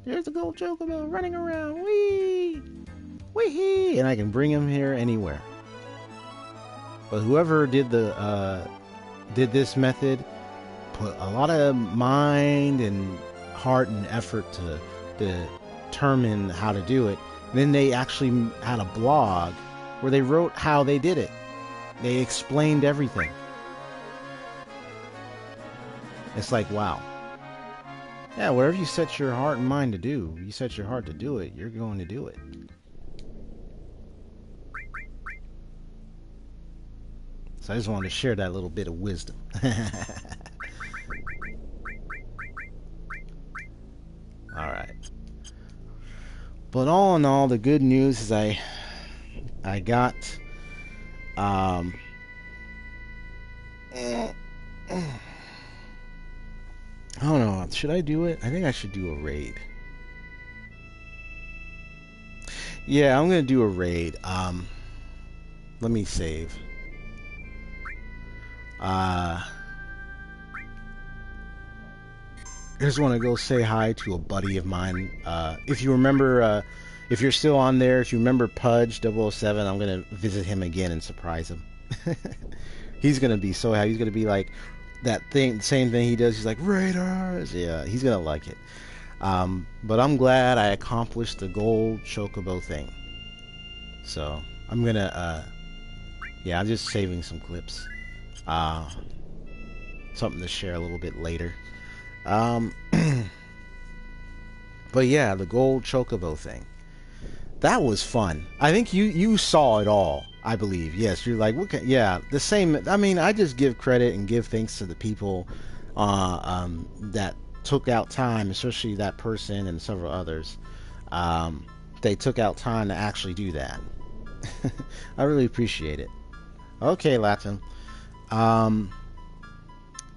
there's the gold chocobo running around, wee, wee, and I can bring him here anywhere. But whoever did this method put a lot of mind and heart and effort to determine how to do it. And then they actually had a blog where they wrote how they did it. They explained everything. It's like, wow. Yeah, whatever you set your heart and mind to do, you set your heart to do it, you're going to do it. So I just wanted to share that little bit of wisdom. Alright. But all in all, the good news is I got I don't know, should I do it? I think I should do a raid. Yeah, I'm gonna do a raid. Let me save. I just want to go say hi to a buddy of mine. If you remember, if you're still on there, if you remember Pudge 007, I'm going to visit him again and surprise him. He's going to be so happy. He's going to be like that thing, same thing he does. He's like, Raiders! Yeah, he's going to like it. But I'm glad I accomplished the gold chocobo thing. So, I'm going to, yeah, I'm just saving some clips. Something to share a little bit later. But yeah, the gold chocobo thing. That was fun. I think you saw it all, I believe. Yes, you're like, what yeah, the same. I mean, I just give credit and give thanks to the people that took out time, especially that person and several others. They took out time to actually do that. I really appreciate it. Okay, Latin.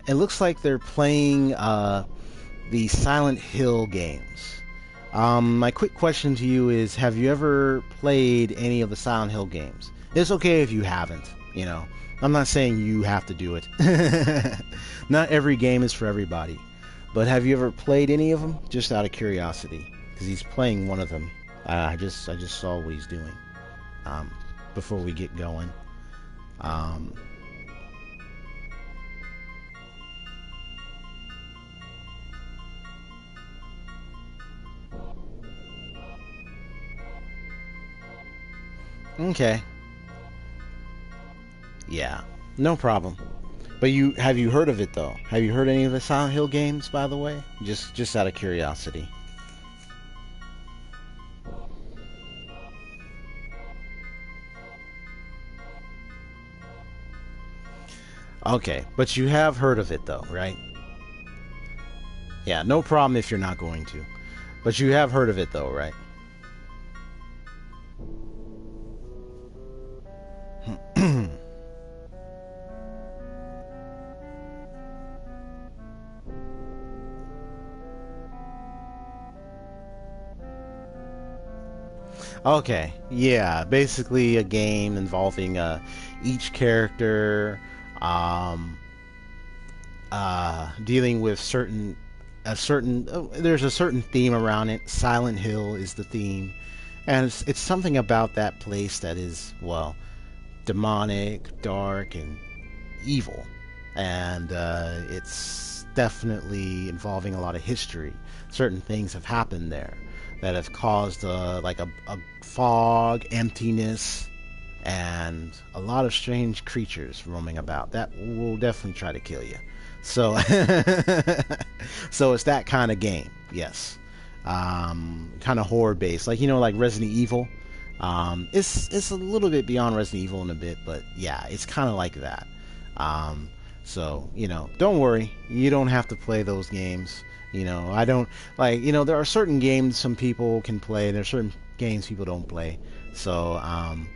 It looks like they're playing the Silent Hill games. My quick question to you is, have you ever played any of the Silent Hill games? It's okay if you haven't, you know. I'm not saying you have to do it. Not every game is for everybody. But have you ever played any of them? Just out of curiosity. Because he's playing one of them. I just saw what he's doing before we get going. Okay. Yeah, no problem. But have you heard of it though? Have you heard any of the Silent Hill games, by the way? Just out of curiosity. Okay, but you have heard of it though, right? Yeah, no problem if you're not going to. But you have heard of it though, right? Okay, yeah, basically a game involving each character um, dealing with there's a certain theme around it. Silent Hill is the theme, and it's something about that place that is, well, demonic, dark, and evil, and it's definitely involving a lot of history. Certain things have happened there that have caused like a fog, emptiness, and a lot of strange creatures roaming about that will definitely try to kill you. So, so it's that kind of game, yes. Kind of horror based, like like Resident Evil. It's a little bit beyond Resident Evil in a bit, but yeah, it's kind of like that. Um, so don't worry, you don't have to play those games. I don't like. There are certain games some people can play. There are certain games people don't play. So um,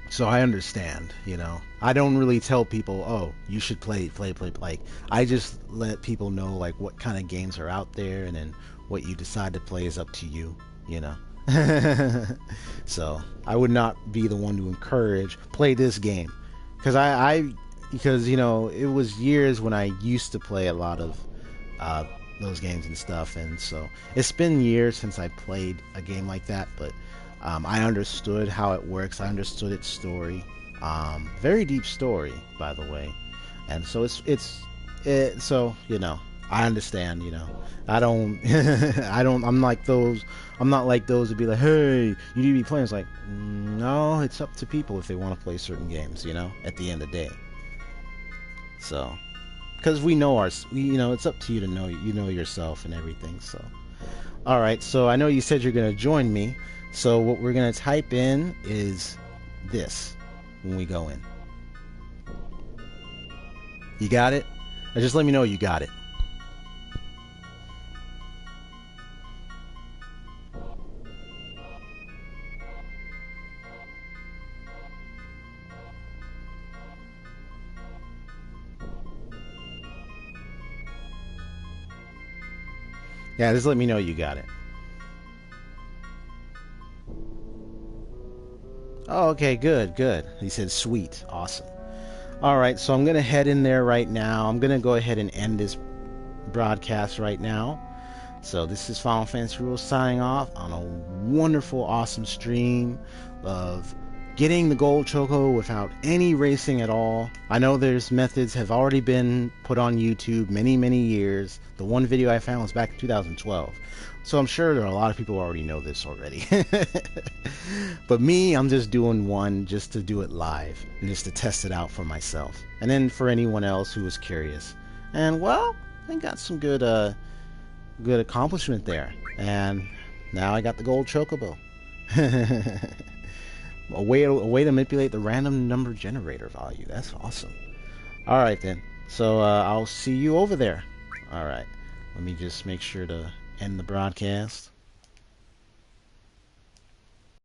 so I understand. I don't really tell people, oh, you should play. Like I just let people know like what kind of games are out there, and then what you decide to play is up to you. You know. So I would not be the one to encourage play this game because because it was years when I used to play a lot of uh, those games and stuff, and so it's been years since I played a game like that. But I understood how it works. I understood its story. Very deep story, by the way, and so so I understand. I don't I don't I'm not like those to be like, hey, you need to be playing. It's like, no, it's up to people if they want to play certain games, at the end of the day. So, because it's up to you to know yourself and everything. So, all right. So I know you said you're going to join me. So what we're going to type in is this when we go in. You got it? Or just let me know you got it. Yeah, just let me know you got it. Oh, okay, good, good. He said sweet. Awesome. All right, so I'm going to head in there right now. I'm going to go ahead and end this broadcast right now. So this is Final Fantasy Rules signing off on a wonderful, awesome stream of getting the gold choco without any racing at all. I know there's methods have already been put on YouTube many years. The one video I found was back in 2012. So I'm sure there are a lot of people who already know this already. But me, I'm just doing one just to do it live and just to test it out for myself. And then for anyone else who was curious. And well, I got some good accomplishment there. And now I got the gold chocobo. A way to manipulate the random number generator value. That's awesome. All right then. So I'll see you over there. All right. Let me just make sure to end the broadcast.